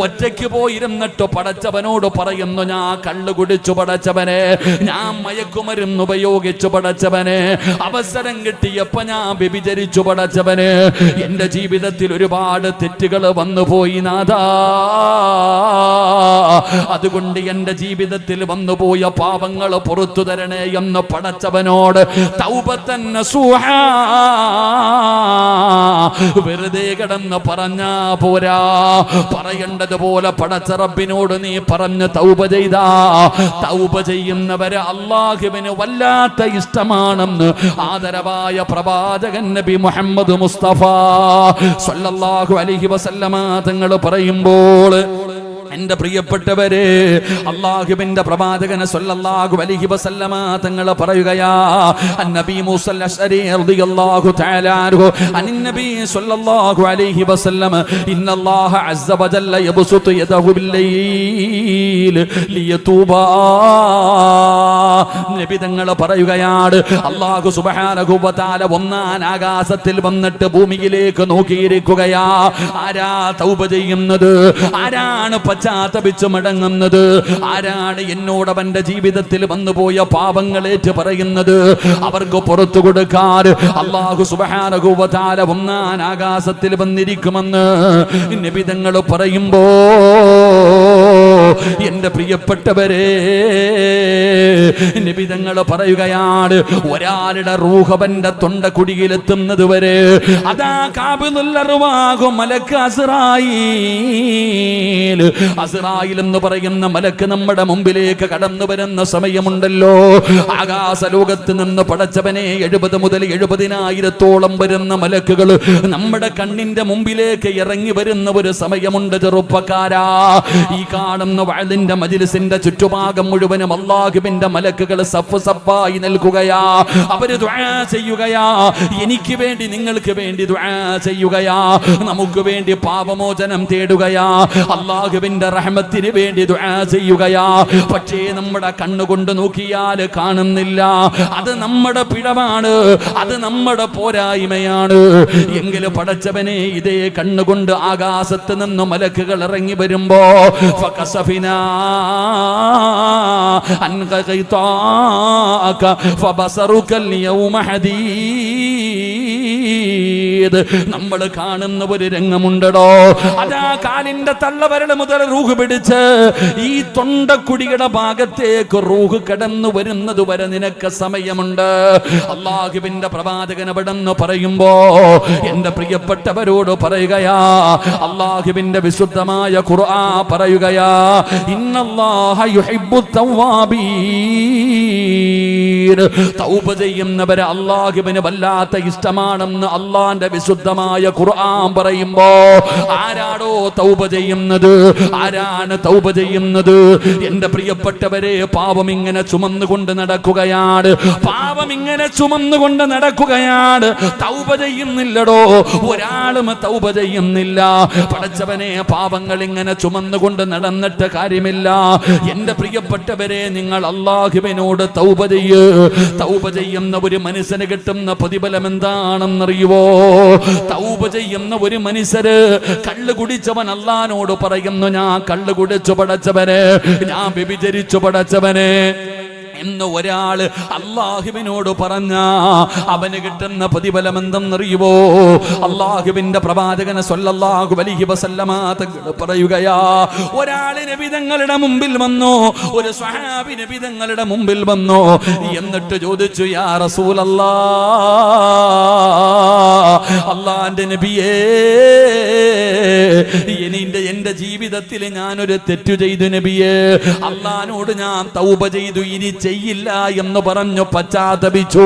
ഒറ്റയ്ക്ക് പോയിരുന്നിട്ട് പടച്ചവനോട് പറയുന്നു, ഞാൻ കള്ളു കുടിച്ചു പടച്ചവനെ, ഞാൻ മയക്കുമരുന്ന് ഉപയോഗിച്ചു പടച്ചവനെ, അവസരം കിട്ടിയപ്പോ ഞാൻ വ്യഭിചരിച്ചു പടച്ചവനെ, എന്റെ ജീവിതത്തിൽ ഒരുപാട് തെറ്റുകൾ വന്നുപോയി നാഥാ, അതുകൊണ്ട് എന്റെ ജീവിതത്തിൽ വന്നുപോയ പാപങ്ങൾ പുറത്തു തരണേ എന്ന് പടച്ചവനോട് തൗബതൻ നസൂഹാ വെറുതെ കിടന്ന് പറഞ്ഞാ പോരാ, പറയേണ്ടതുപോലെ പടച്ച റബ്ബിനോട് നീ പറഞ്ഞ് തൗബ ചെയ്താ, തൗബ ചെയ്യുന്നവരെ അല്ലാഹുവിന് വല്ലാത്ത ഇഷ്ടമാണെന്ന് ആദരവായ പ്രവാചകൻ നബി മുഹമ്മദ് മുസ്തഫ സല്ലല്ലാഹു അലൈഹി വസല്ലമ തങ്ങൾ പറയുമ്പോൾ, എന്റെ പ്രിയപ്പെട്ടവരെ, അല്ലാഹുവിന്റെ പ്രവാചകൻ സല്ലല്ലാഹു അലൈഹി വസല്ലമ തങ്ങൾ പറയുകയാ, നബി മൂസ അശ്അരി റളിയല്ലാഹു തആല അൻഹു അന്നബി സല്ലല്ലാഹു അലൈഹി വസല്ലം, ഇന്നല്ലാഹ അസ്സ വജല്ല യബ്സുതു യദഹു ബില്ലൈൽ ലിയതൂബാ. നബി തങ്ങൾ പറയുകയാണ്, അല്ലാഹു സുബ്ഹാനഹു വ തആല ഒന്നാം ആകാശത്തിൽ വന്നിട്ട് ഭൂമിയിലേക്ക് നോക്കിയിരിക്കുകയാ. ആരാ തൗബ ചെയ്യുന്നത്? ആരാണ് പശ്ചാത്തപിച്ചു മടങ്ങുന്നത്? ആരാണ് എന്നോട് അവന്റെ ജീവിതത്തിൽ വന്നുപോയ പാപങ്ങളേറ്റ് പറയുന്നത്? അവർക്ക് പുറത്തു കൊടുക്കാൻ അല്ലാഹു സുബ്ഹാനഹു വ തആല ഒന്നാം ആകാശത്തിൽ വന്നിരിക്കുമെന്ന് നബി തങ്ങൾ പറയുമ്പോൾ എന്റെ പ്രിയപ്പെട്ടവരെ, നബി തങ്ങൾ പറയുകയാണ്, ഒരാളുടെ റൂഹവന്റെ തൊണ്ടക്കുടിയിലെത്തുന്നത് വരെ അതാ കാബിലുൽ അർവാഹു മലക്ക് അസ്റായീൽ എന്ന് പറയുന്ന മലക്ക് നമ്മുടെ മുമ്പിലേക്ക് കടന്നു വരുന്ന സമയമുണ്ടല്ലോ. ആകാശ ലോകത്ത് നിന്ന് പടച്ചവനെ 70 മുതൽ 70,000 വരുന്ന മലക്കുകൾ നമ്മുടെ കണ്ണിന്റെ മുമ്പിലേക്ക് ഇറങ്ങി വരുന്ന ഒരു സമയമുണ്ട്. ചെറുപ്പക്കാരാ, ഈ കാണുന്ന വഅലിന്റെ മജ്ലിസിന്റെ ചുറ്റുഭാഗം മുഴുവനും അല്ലാഹുവിന്റെ മലക്കുകൾ സഫ് സഫായി നിൽക്കുകയാ. അവര് ദുആ ചെയ്യുകയാ, എനിക്ക് വേണ്ടി നിങ്ങൾക്ക് വേണ്ടി ദുആ ചെയ്യുകയാ, നമുക്ക് വേണ്ടി പാപമോചനം തേടുകയാ, അല്ലാഹുവിന്റെ റഹ്മത്തിന് വേണ്ടി ദുആ ചെയ്യുകയാ. പക്ഷേ നമ്മുടെ കണ്ണുകൊണ്ട് നോക്കിയാൽ കാണുന്നില്ല. അത് നമ്മുടെ പിഴവാണ്, അത് നമ്മുടെ പോരായ്മയാണ്. എങ്കിലും പടച്ചവനെ, ഇതേ കണ്ണുകൊണ്ട് ആകാശത്ത് നിന്ന് മലക്കുകൾ ഇറങ്ങി വരുമ്പോ ഫകസഫിനാ അൻക ഖൈതാക ഫബസറുകൽ യൗമ ഹദീദ്. നമ്മൾ കാണുന്ന ഒരു രംഗമുണ്ടോ, അതാ കാലിന്റെ തള്ളവരൽ മുതൽ റൂഹ് പിടിച്ച് ഈ തൊണ്ടക്കുടിയുടെ ഭാഗത്തേക്ക് റൂഹ് കടന്നു വരുന്നത് വരെ നിനക്ക് സമയമുണ്ട്. അല്ലാഹുവിന്റെ പ്രവാചകൻ അവിടെന്ന് പറയുമ്പോ എന്റെ പ്രിയപ്പെട്ടവരോട് പറയുകയാ, അല്ലാഹുവിന്റെ വിശുദ്ധമായ ഖുർആൻ പറയുകയാ, ഇന്നല്ലാഹ യുഹിബ്ബുത് തവ്വാബീൻ. തൗബ ചെയ്യുന്നവരെ അല്ലാഹുവിന് വല്ലാത്ത ഇഷ്ടമാണെന്ന് അല്ലാഹുവിന്റെ വിശുദ്ധമായ ഖുർആൻ പറയുമ്പോ, ആരാടോ തൗബ ചെയ്യുന്നത്? ആരാണ് തൗബ ചെയ്യുന്നത്? എന്റെ പ്രിയപ്പെട്ടവരെ, പാപം ഇങ്ങനെ ചുമന്നുകൊണ്ട് നടക്കുകയാണ്, പാപം ഇങ്ങനെ ചുമന്നുകൊണ്ട് നടക്കുകയാണ്. തൗബ ചെയ്യുന്നില്ലടോ, ഒരാളും തൗബ ചെയ്യുന്നില്ല. പടച്ചവനെ, പാപങ്ങൾ ഇങ്ങനെ ചുമന്നുകൊണ്ട് നടന്നിട്ട് കാര്യമില്ല. എന്റെ പ്രിയപ്പെട്ടവരെ, നിങ്ങൾ അല്ലാഹുവിനോട് തൗബ ചെയ്യ്. തൗബ ചെയ്യുന്ന ഒരു മനുഷ്യന് കിട്ടുന്ന പ്രതിഫലം എന്താണെന്നറിയുവോ? തൗബ ചെയ്യുന്ന ഒരു മനുഷ്യര്, കള്ള് കുടിച്ചവൻ അല്ലാഹുവിനോട് പറയുന്നു, ഞാൻ കള്ള് കുടിച്ചു പടച്ചവനെ, ഞാൻ വ്യഭിചരിച്ചു പടച്ചവനെ എന്ന് ഒരാള് അല്ലാഹുവിനോട് പറഞ്ഞ അവന് കിട്ടുന്ന പ്രതിഫലം എന്തെന്നറിയുവോ? അല്ലാഹുവിന്റെ പ്രവാചകൻ സ്വല്ലല്ലാഹു അലൈഹി വസല്ലമ തങ്ങൾ പറയുകയാ, ഒരാള് നബി തങ്ങളുടെ മുമ്പിൽ വന്നു, ഒരു സ്വഹാബി നബി തങ്ങളുടെ മുമ്പിൽ വന്നു, എന്നിട്ട് ചോദിച്ചു, യാ റസൂലല്ലാഹ്, അല്ലാഹുവിന്റെ നബിയേ, എന്റെ ജീവിതത്തിൽ ഞാനൊരു തെറ്റു ചെയ്തു നബിയേ, അല്ലാഹുവിനോട് ഞാൻ തൗബ ചെയ്തു, ഇനി ചെയ്യില്ല എന്ന് പറഞ്ഞു പശ്ചാത്തപിച്ചു.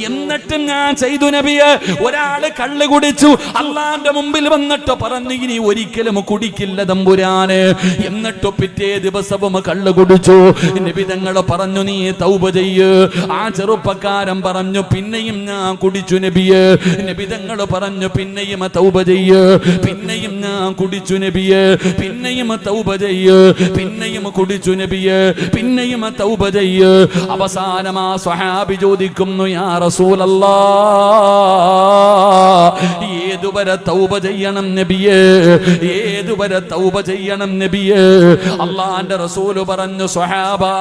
എന്നിട്ടും ഞാൻ ചെയ്തു നബിയെ. ഒരാള് കള്ള് കുടിച്ചു, അല്ലാഹുവിന്റെ മുമ്പിൽ വന്നിട്ട് പറഞ്ഞു, ഇനി ഒരിക്കലും കുടിക്കില്ല തമ്പുരാനെ. എന്നിട്ട് പിറ്റേ ദിവസവും കള്ള് കുടിച്ചു. നബി തങ്ങൾ പറഞ്ഞു, നീ തൗബ ചെയ്യ്. ആ ചെറുപ്പക്കാരൻ പറഞ്ഞു, പിന്നെയും ഞാൻ കുടിച്ചു നബിയെ. നബി തങ്ങൾ പറഞ്ഞു, പിന്നെയും തൗബ ചെയ്യ്. പിന്നെയും ഞാൻ കുടിച്ചു നബിയെ. പിന്നെയും തൗബ ചെയ്യ്. പിന്നെയും കുടിച്ചു നബിയെ. പിന്നെയും തൗബ ചെയ്യ്. അവസാനം ആ സ്വഹാബി ചോദിക്കുന്നു, യാ റസൂലല്ലാഹ്, ഏതുവരെ തൗബ ചെയ്യണം നബിയേ? ഏതുവരെ തൗബ ചെയ്യണം നബിയേ? അല്ലാഹുവിന്റെ റസൂൽ പറഞ്ഞു, സ്വഹാബാ,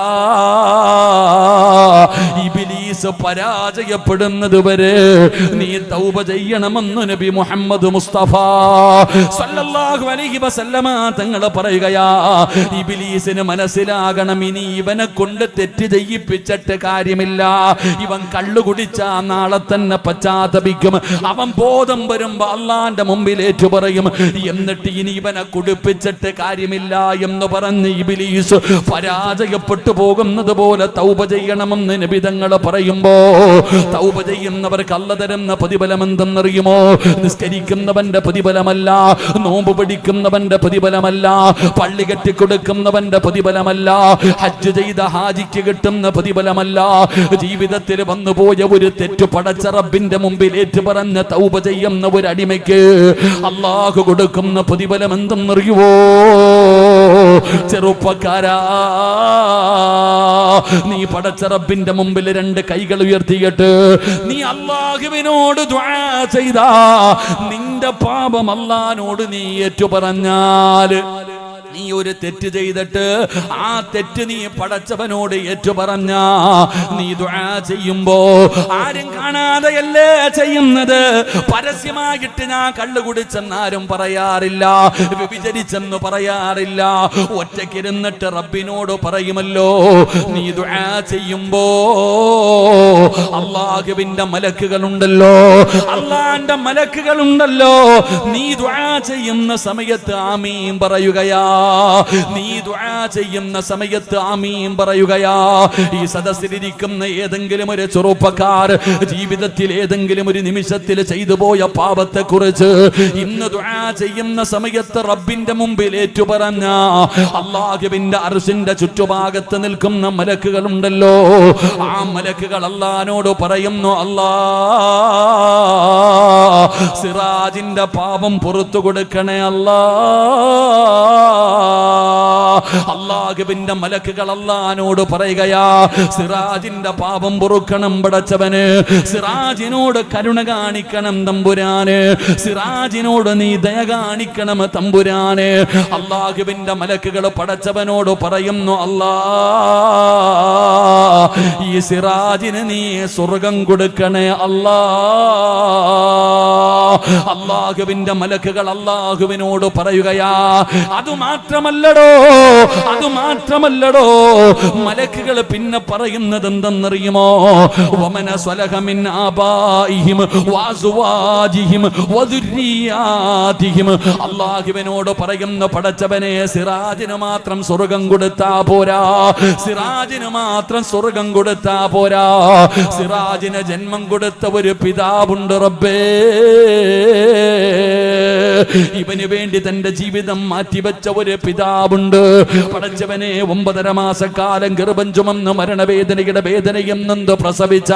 ഇബ്ലീസ് പരാജയപ്പെടുന്നത് വരെ നീ തൗബ ചെയ്യണമെന്ന് നബി മുഹമ്മദ് മുസ്തഫ സല്ലല്ലാഹു അലൈഹി വസല്ലമ തങ്ങൾ പറയുകയാ. ഇബ്ലീസിന് മനസ്സിലാകണം, ഇനി ഇവനെ കൊണ്ട് തെറ്റ് ചെയ്യിപ്പിച്ചിട്ട് കാര്യമില്ല. ഇവൻ കള്ളു കുടിച്ചാ നാളെ തന്നെ പശ്ചാത്തപിക്കും. അവൻ ബോധം വരുമ്പോ അല്ലാഹുവിന്റെ മുമ്പിൽ ഏറ്റു പറയും. എന്നിട്ട് ഇനി ഇവനെ കുടിപ്പിച്ചിട്ട് കാര്യമില്ല എന്ന് പറഞ്ഞ് ഇബ്ലീസ് പരാജയപ്പെട്ടു പോകുന്നത് പോലെ തൗബ ചെയ്യണമെന്ന് നബി തങ്ങൾ പറയുമ്പോ, തൗബ ചെയ്യുന്നവർക്ക് അല്ലാഹു തരുന്ന പ്രതിഫലം എന്തെന്നറിയുമോ? നിസ്കരിക്കുന്നവന്റെ പ്രതിഫലമല്ല, നോമ്പ് പിടിക്കുന്നവന്റെ പ്രതിഫലമല്ല, പള്ളി കെട്ടിക്കൊടുക്കുന്നവന്റെ പ്രതിഫലമല്ല, ഹജ്ജ് ചെയ്ത ഹാജിക്ക് കിട്ടുന്ന പ്രതിഫലമല്ല. ജീവിതത്തിൽ വന്നുപോയ ഒരു തെറ്റു പടച്ച റബ്ബിന്റെ മുമ്പിൽ ഏറ്റു പറഞ്ഞ തൗബ ചെയ്യുന്ന ഒരു അടിമയ്ക്ക് അല്ലാഹു കൊടുക്കുന്ന പ്രതിഫലം എന്തെന്നറിയുവോ? ചെറുപ്പക്കാരാ, നീ പടച്ച റബ്ബിന്റെ മുമ്പിൽ രണ്ട് കൈകൾ ഉയർത്തിയിട്ട് നീ അല്ലാഹുവിനോട് ദുആ ചെയ്താ, നിന്റെ പാപം അല്ലാഹുവിനോട് നീ ഏറ്റു പറഞ്ഞാൽ നീ ഒരു തെറ്റ് ചെയ്തിട്ട് ആ തെറ്റ് നീ പടച്ചവനോട് ഏറ്റുപറഞ്ഞ, നീ ദുആ ചെയ്യുമ്പോ ആരും കാണാതെയല്ലേ ചെയ്യുന്നത്. പരസ്യമായിട്ട് ഞാൻ കള്ളു കുടിച്ചെന്നാരും പറയാറില്ല, വ്യഭിചരിച്ചെന്ന് പറയാറില്ല. ഒറ്റയ്ക്കിരുന്നിട്ട് റബ്ബിനോട് പറയുമല്ലോ, നീ ദുആ ചെയ്യുമ്പോ അല്ലാഹുവിന്റെ മലക്കുകളുണ്ടല്ലോ, അല്ലാഹുവിന്റെ മലക്കുകളുണ്ടല്ലോ. നീ ദുആ ചെയ്യുന്ന സമയത്ത് ആമീൻ പറയുകയാ, നീ ദുആ ചെയ്യുന്ന സമയത്ത് ആമീൻ പറയുകയാ. ഈ സദസ്സിലിരിക്കുന്ന ഏതെങ്കിലും ഒരു ചെറുപ്പക്കാർ ജീവിതത്തിൽ ഏതെങ്കിലും ഒരു നിമിഷത്തിൽ ചെയ്തു പോയ പാപത്തെ കുറിച്ച് ഇന്ന് ദുആ ചെയ്യുന്ന സമയത്ത് റബ്ബിന്റെ മുമ്പിൽ ഏറ്റുപറഞ്ഞ, അല്ലാഹുവിന്റെ അർശിന്റെ ചുറ്റുഭാഗത്ത് നിൽക്കുന്ന മലക്കുകളുണ്ടല്ലോ, ആ മലക്കുകൾ അല്ലാഹുവിനോട് പറയുന്നു, അല്ലാഹ് സിറാജിന്റെ പാപം പുറത്തു കൊടുക്കണേ അല്ലാഹുവിന്റെ മലക്കുകൾ അല്ലാഹുവിനോട് പറയുകയാ, സിറാജിന്റെ പാപം പൊറുക്കണം പടച്ചവന്, സിറാജിനോട് കരുണ കാണിക്കണം തമ്പുരാന്, സിറാജിനോട് നീ ദയ കാണിക്കണം തമ്പുരാന്. അല്ലാഹുവിന്റെ മലക്കുകൾ പടച്ചവനോട് പറയുന്നു, അല്ലാഹ് ഈ സിറാജിന് നീ സ്വർഗം കൊടുക്കണേ അല്ലാഹ്. അല്ലാഹുവിന്റെ മലക്കുകൾ അല്ലാഹുവിനോട് പറയുകയാ. അതുമാത്രമല്ലടോ, അതുമാത്രമല്ലടോ, മലക്കുകൾ പിന്നെ പറയുന്നത് എന്തെന്നറിയുമോ? വമന സ്വലഹ മിൻ ആബാഇഹിം വഅസ്വാജിഹിം വദുരിയാതിഹിം. അല്ലാഹുവിനോട് പറയുന്ന, പടച്ചവനെ സിറാജിന് മാത്രം സ്വർഗം കൊടുത്താ പോരാ, സിറാജിന് മാത്രം സ്വർഗം കൊടുത്താ പോരാ, സിറാജിന് ജന്മം കൊടുത്ത ഒരു പിതാവുണ്ട് റബ്ബേ, ഇവന് വേണ്ടി തന്റെ ജീവിതം മാറ്റിവെച്ച ഒരു പിതാവുണ്ട് പടച്ചവനെ. 9.5 മാസക്കാലം ഗർഭം ചുമന്ന് മരണവേദനയുടെ വേദനയും നൊന്ത് പ്രസവിച്ച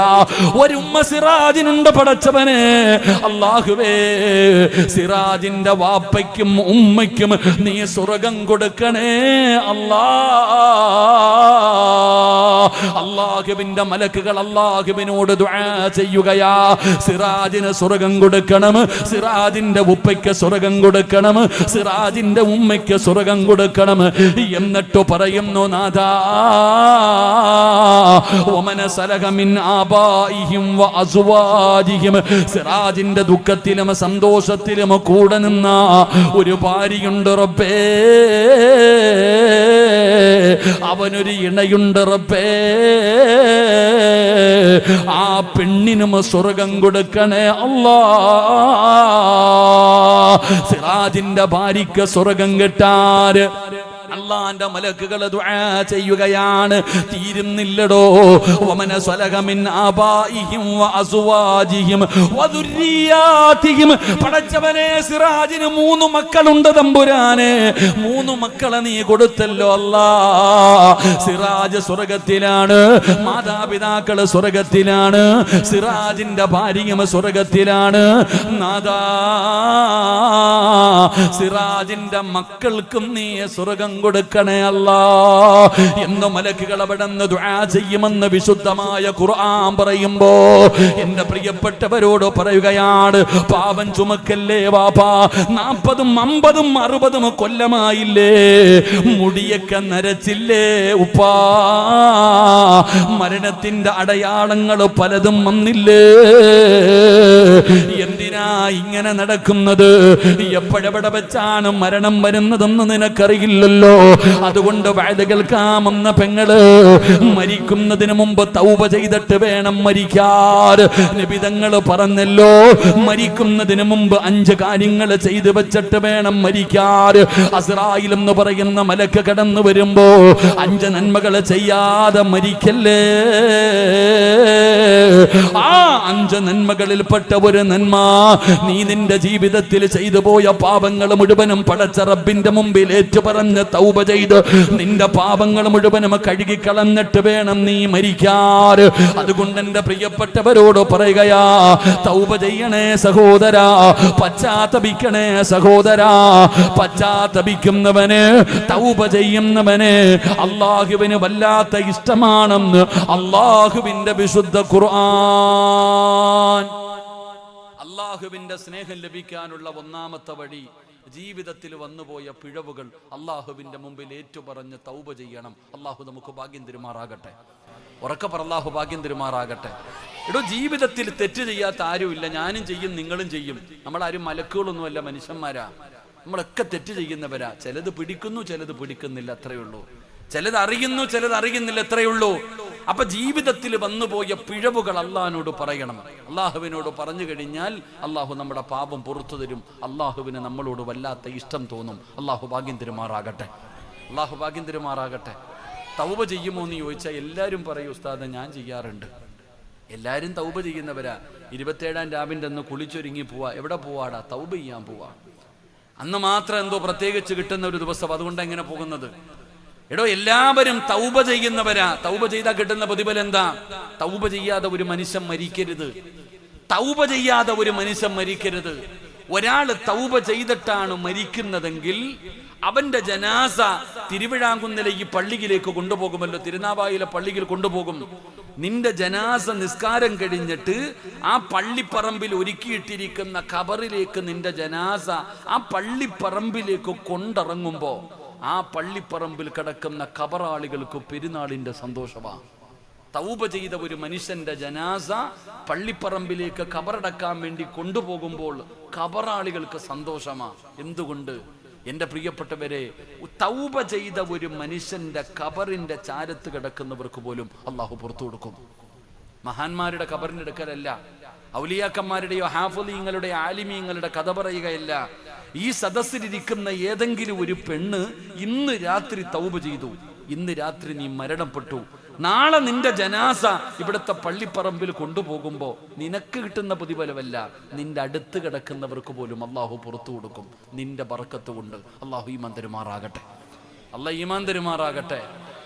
ഒരു ഉമ്മ സിറാജിനുണ്ട് പടച്ചവനെ. അല്ലാഹുവേ, സിറാജിന്റെ വാപ്പയ്ക്കും ഉമ്മയ്ക്കും നീ സ്വർഗം കൊടുക്കണേ അല്ലാഹ്. അല്ലാഹുവിന്റെ മലക്കുകൾ അല്ലാഹുവിനോട് ദുആ ചെയ്യുകയാ, സിറാജിന് സ്വർഗം കൊടുക്കണം, സിറാജിന്റെ ഉപ്പയ്ക്ക് സ്വർഗം കൊടുക്കണം, സിറാജിന്റെ ഉമ്മയ്ക്ക് സ്വർഗം കൊടുക്കണം. എന്നിട്ട് പറയുന്നു, നാഥാ വമന സലഹ മിൻ ആബാഇഹിം വഅസ്വാജിഹിം. സിറാജിന്റെ ദുഃഖത്തിലും സന്തോഷത്തിലും കൂടെ നിന്ന ഒരു ഭാര്യയുണ്ട് റബ്ബേ, അവനൊരു ഇണയുണ്ട് റബ്ബേ, ആ പെണ്ണിനും സ്വർഗം കൊടുക്കണേ അല്ലാഹ്. സിറാജിന്റെ ഭാര്യയ്ക്ക് സ്വർഗം കിട്ടാൻ അല്ലാഹുവിന്റെ മലക്കുകൾ ദുആ ചെയ്യുകയാണ്. തീരുന്നില്ലടോ. വമന സ്വലഹ മിൻ ആബാഇഹിം വഅസ്വാജിഹിം വദുരിയാതിഹിം. പടച്ചവനെ, സിറാജിന് 3 മക്കളുണ്ട് തമ്പുരാനെ, 3 മക്കളെ നീ കൊടുത്തല്ലോ അല്ലാഹ്. സിറാജ് സ്വർഗത്തിലാണ്, മാതാപിതാക്കൾ സ്വർഗത്തിലാണ്, സിറാജിന്റെ ഭാര്യയും സ്വർഗത്തിലാണ്. നാദാ, സിറാജിന്റെ മക്കൾക്കും നീ സ്വർഗം കൊടുക്കണേ അല്ലാഹ് എന്ന് മലക്കുകൾ അവിടുന്ന് ദുആ ചെയ്യുമെന്ന് വിശുദ്ധമായ ഖുർആൻ പറയുമ്പോ എന്റെ പ്രിയപ്പെട്ടവരോട് പറയുകയാണ്, പാപം ചുമക്കല്ലേ വാപ്പാ, 40ഉം 50ഉം 60ഉം കൊല്ലമായില്ലേ, മുടിയൊക്കെ നരച്ചില്ലേ ഉപ്പാ, മരണത്തിന്റെ അടയാളങ്ങൾ പലതും വന്നില്ലേ, എന്തിനാ ഇങ്ങനെ നടക്കുന്നത്, എപ്പോഴെവിടെ വെച്ചാണ് മരണം വരുന്നതെന്ന് നിനക്കറിയില്ലല്ലോ. അതുകൊണ്ട് വഅദ കേൾക്കാമെന്ന പെങ്ങള് മരിക്കുന്നതിന് മുമ്പ് തൗബ ചെയ്തിട്ട് വേണം മരിക്കാൻ. നബി തങ്ങൾ പറഞ്ഞല്ലോ, മരിക്കുന്നതിന് മുമ്പ് 5 കാര്യങ്ങൾ ചെയ്തു വെച്ചിട്ട് വേണം മരിക്കാൻ. അസ്റായിൽ എന്ന് പറയുന്ന മലക്ക് കടന്നു വരുമ്പോ 5 നന്മകൾ ചെയ്യാതെ മരിക്കല്ലേ. ആ 5 നന്മകളിൽപ്പെട്ട ഒരു നന്മ, നീ നിന്റെ ജീവിതത്തിൽ ചെയ്തു പോയ പാപങ്ങൾ മുഴുവനും പടച്ച റബ്ബിന്റെ മുമ്പിൽ ഏറ്റുപറഞ്ഞ് തൗബ ചെയ്ത് നിന്റെ പാപങ്ങൾ മുഴുവനും കഴുകിക്കളഞ്ഞിട്ട് വേണം നീ മരിക്കാൻ. അതുകൊണ്ട് എന്റെ പ്രിയപ്പെട്ടവരോട് പറയുകയാ, തൗബ ചെയ്യണേ സഹോദരാ, പശ്ചാത്തപിക്കണേ സഹോദരാ. പശ്ചാത്തപിക്കുന്നവന്, തൗബ ചെയ്യുന്നവന് അല്ലാഹുവിന് വല്ലാത്ത ഇഷ്ടമാണെന്ന് അല്ലാഹുവിന്റെ വിശുദ്ധ ഖുർആൻ. അല്ലാഹുവിന്റെ സ്നേഹം ലഭിക്കാനുള്ള ഒന്നാമത്തെ വഴി ജീവിതത്തിൽ വന്നുപോയ പിഴവുകൾ അള്ളാഹുവിന്റെ മുമ്പിൽ ഏറ്റുപറഞ്ഞ് തൗബ ചെയ്യണം. അള്ളാഹു നമുക്ക് ഭാഗ്യം തരുമാറാകട്ടെ. ഉറക്കെ പറ, അള്ളാഹു ഭാഗ്യം തരുമാറാകട്ടെ. എടോ, ജീവിതത്തിൽ തെറ്റ് ചെയ്യാത്ത ആരുമില്ല. ഞാനും ചെയ്യും, നിങ്ങളും ചെയ്യും. നമ്മളാരും മലക്കുകളൊന്നുമല്ല, മനുഷ്യന്മാരാ. നമ്മളൊക്കെ തെറ്റ് ചെയ്യുന്നവരാ. ചിലത് പിടിക്കുന്നു, ചിലത് പിടിക്കുന്നില്ല, അത്രയേ ഉള്ളൂ. ചിലത് അറിയുന്നു, ചിലത് അറിയുന്നില്ല, എത്രയേ ഉള്ളൂ. അപ്പൊ ജീവിതത്തിൽ വന്നുപോയ പിഴവുകൾ അള്ളാഹിനോട് പറയണം. അള്ളാഹുവിനോട് പറഞ്ഞു കഴിഞ്ഞാൽ അള്ളാഹു നമ്മുടെ പാപം പുറത്തു തരും. അള്ളാഹുവിന് നമ്മളോട് വല്ലാത്ത ഇഷ്ടം തോന്നും. അള്ളാഹു ഭാഗ്യം തരുമാറാകട്ടെ. അള്ളാഹു ഭാഗ്യം തരുമാറാകട്ടെ. തൗബ ചെയ്യുമോ എന്ന് ചോദിച്ചാൽ എല്ലാവരും പറയും, ഉസ്താദ് ഞാൻ ചെയ്യാറുണ്ട്. എല്ലാവരും തൗബ ചെയ്യുന്നവരാ. 27-ാം രാവിന്റെ അന്ന് കുളിച്ചൊരുങ്ങി പോവാ. എവിടെ പോവാടാ? തൗബ ചെയ്യാൻ പോവാ. അന്ന് മാത്രം എന്തോ പ്രത്യേകിച്ച് കിട്ടുന്ന ഒരു ദിവസം, അതുകൊണ്ട് എങ്ങനെ പോകുന്നത്? എടോ, എല്ലാവരും തൗബ ചെയ്യുന്നവരാ. തൗബ ചെയ്താൽ കിട്ടുന്ന പ്രതിഫലം എന്താ? തൗബ ചെയ്യാതെ ഒരു മനുഷ്യൻ മരിക്കരുത്. തൗബ ചെയ്യാതെ ഒരു മനുഷ്യൻ മരിക്കരുത്. ഒരാൾ തൗബ ചെയ്തിട്ടാണ് മരിക്കുന്നതെങ്കിൽ അവന്റെ ജനാസ തിരുവിഴാങ്കുന്നിലെ ഈ പള്ളിയിലേക്ക് കൊണ്ടുപോകുമല്ലോ, തിരുനാവായിലെ പള്ളിയിൽ കൊണ്ടുപോകും. നിന്റെ ജനാസ നിസ്കാരം കഴിഞ്ഞിട്ട് ആ പള്ളിപ്പറമ്പിൽ ഒരുക്കിയിട്ടിരിക്കുന്ന ഖബറിലേക്ക് നിന്റെ ജനാസ ആ പള്ളിപ്പറമ്പിലേക്ക് കൊണ്ടിറങ്ങുമ്പോ ആ പള്ളിപ്പറമ്പിൽ കിടക്കുന്ന ഖബറാളികൾക്ക് പെരുന്നാളിന്റെ സന്തോഷമാണ്. തൗബ ചെയ്ത ഒരു മനുഷ്യന്റെ ജനാസ പള്ളിപ്പറമ്പിലേക്ക് ഖബറടക്കാൻ വേണ്ടി കൊണ്ടുപോകുമ്പോൾ ഖബറാളികൾക്ക് സന്തോഷമാണ്. എന്തുകൊണ്ട്? എൻ്റെ പ്രിയപ്പെട്ടവരെ, തൗബ ചെയ്ത ഒരു മനുഷ്യന്റെ ഖബറിന്റെ ചാരത്ത് കിടക്കുന്നവർക്ക് പോലും അള്ളാഹു പുറത്തു കൊടുക്കും. മഹാന്മാരുടെ ഖബറിന്റെ അടുക്കലല്ല, ഔലിയാക്കന്മാരുടെയോ ഹാഫിളീങ്ങളുടെയോ ആലിമീങ്ങളുടെ കഥ പറയുകയല്ല. ഈ സദസ്സിലിരിക്കുന്ന ഏതെങ്കിലും ഒരു പെണ്ണ് ഇന്ന് രാത്രി തൗബ ചെയ്തു, ഇന്ന് രാത്രി നീ മരണപ്പെട്ടു, നാളെ നിന്റെ ജനാസ ഇവിടുത്തെ പള്ളിപ്പറമ്പിൽ കൊണ്ടുപോകുമ്പോൾ നിനക്ക് കിട്ടുന്ന പ്രതിഫലമല്ല, നിന്റെ അടുത്ത് കിടക്കുന്നവർക്ക് പോലും അള്ളാഹു പുറത്തു കൊടുക്കും. നിന്റെ ബർക്കത്ത് കൊണ്ട്. അള്ളാഹു ഈമാൻ തരുമാറാകട്ടെ. അള്ളാഹ് ഈമാൻ തരുമാറാകട്ടെ.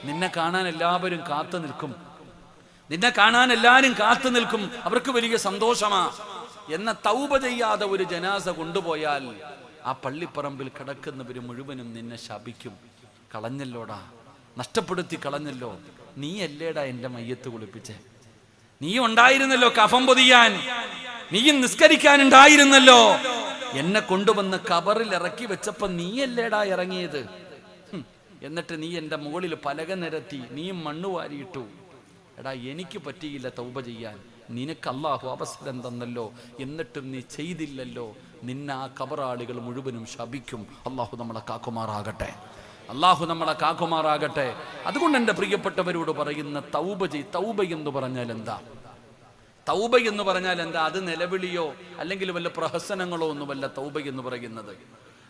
നിന്നെ കാണാൻ എല്ലാവരും കാത്തു നിൽക്കും. നിന്നെ കാണാൻ എല്ലാവരും കാത്തു നിൽക്കും. അവർക്ക് വലിയ സന്തോഷമാ. എന്ന തൗബ ചെയ്യാതെ ഒരു ജനാസ കൊണ്ടുപോയാൽ ആ പള്ളിപ്പറമ്പിൽ കിടക്കുന്നവര് മുഴുവനും നിന്നെ ശപിക്കും. കളഞ്ഞല്ലോടാ, നഷ്ടപ്പെടുത്തി കളഞ്ഞല്ലോ. നീ അല്ലേടാ എൻ്റെ മയ്യത്ത് കുളിപ്പിച്ചേ. നീ ഉണ്ടായിരുന്നല്ലോ കഫം പൊതിയാൻ, നീയും നിസ്കരിക്കാനുണ്ടായിരുന്നല്ലോ. എന്നെ കൊണ്ടുവന്ന് ഖബറിൽ ഇറക്കി വെച്ചപ്പോ നീ അല്ലേടാ ഇറങ്ങിയത്. എന്നിട്ട് നീ എൻ്റെ മുകളിൽ പലക നിരത്തി, നീയും മണ്ണ് വാരിയിട്ടു. എടാ, എനിക്ക് പറ്റിയില്ല തൗബ ചെയ്യാൻ, നിനക്ക് അല്ലാഹു അവസരം തന്നല്ലോ, എന്നിട്ടും നീ ചെയ്തില്ലല്ലോ. നിന്നെ ആ ഖബറാളികൾ മുഴുവനും ശപിക്കും. അല്ലാഹു നമ്മളെ കാക്കുമാറാകട്ടെ. അല്ലാഹു നമ്മളെ കാക്കുമാറാകട്ടെ. അതുകൊണ്ട് എൻ്റെ പ്രിയപ്പെട്ടവരോട് പറയുന്ന തൗബ എന്ന് പറഞ്ഞാൽ എന്താ? തൗബ എന്ന് പറഞ്ഞാൽ എന്താ? അത് നിലവിളിയോ അല്ലെങ്കിൽ വല്ല പ്രഹസനങ്ങളോ ഒന്നുമല്ല തൗബ എന്ന് പറയുന്നത്.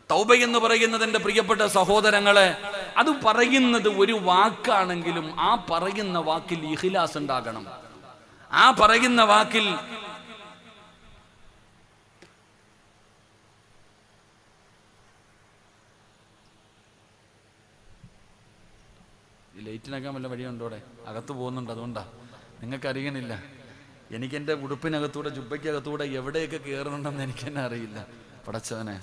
തൗബ എന്ന് പറയുന്നത് എൻ്റെ പ്രിയപ്പെട്ട സഹോദരങ്ങളെ, അത് പറയുന്നത് ഒരു വാക്കാണെങ്കിലും ആ പറയുന്ന വാക്കിൽ ഇഖ്ലാസ് ഉണ്ടാകണം. ആ പറയുന്ന വാക്കിൽ ലൈറ്റിനൊക്കെ വല്ല വഴിയുണ്ടോടെ? അകത്ത് പോകുന്നുണ്ട്, അതുകൊണ്ടാ. നിങ്ങൾക്ക് അറിയണില്ല. എനിക്ക് എൻ്റെ ഉടുപ്പിനകത്തൂടെ ജുബയ്ക്കകത്തൂടെ എവിടെയൊക്കെ കയറുന്നുണ്ടെന്ന് എനിക്ക് തന്നെ അറിയില്ല. പടച്ചവനെ,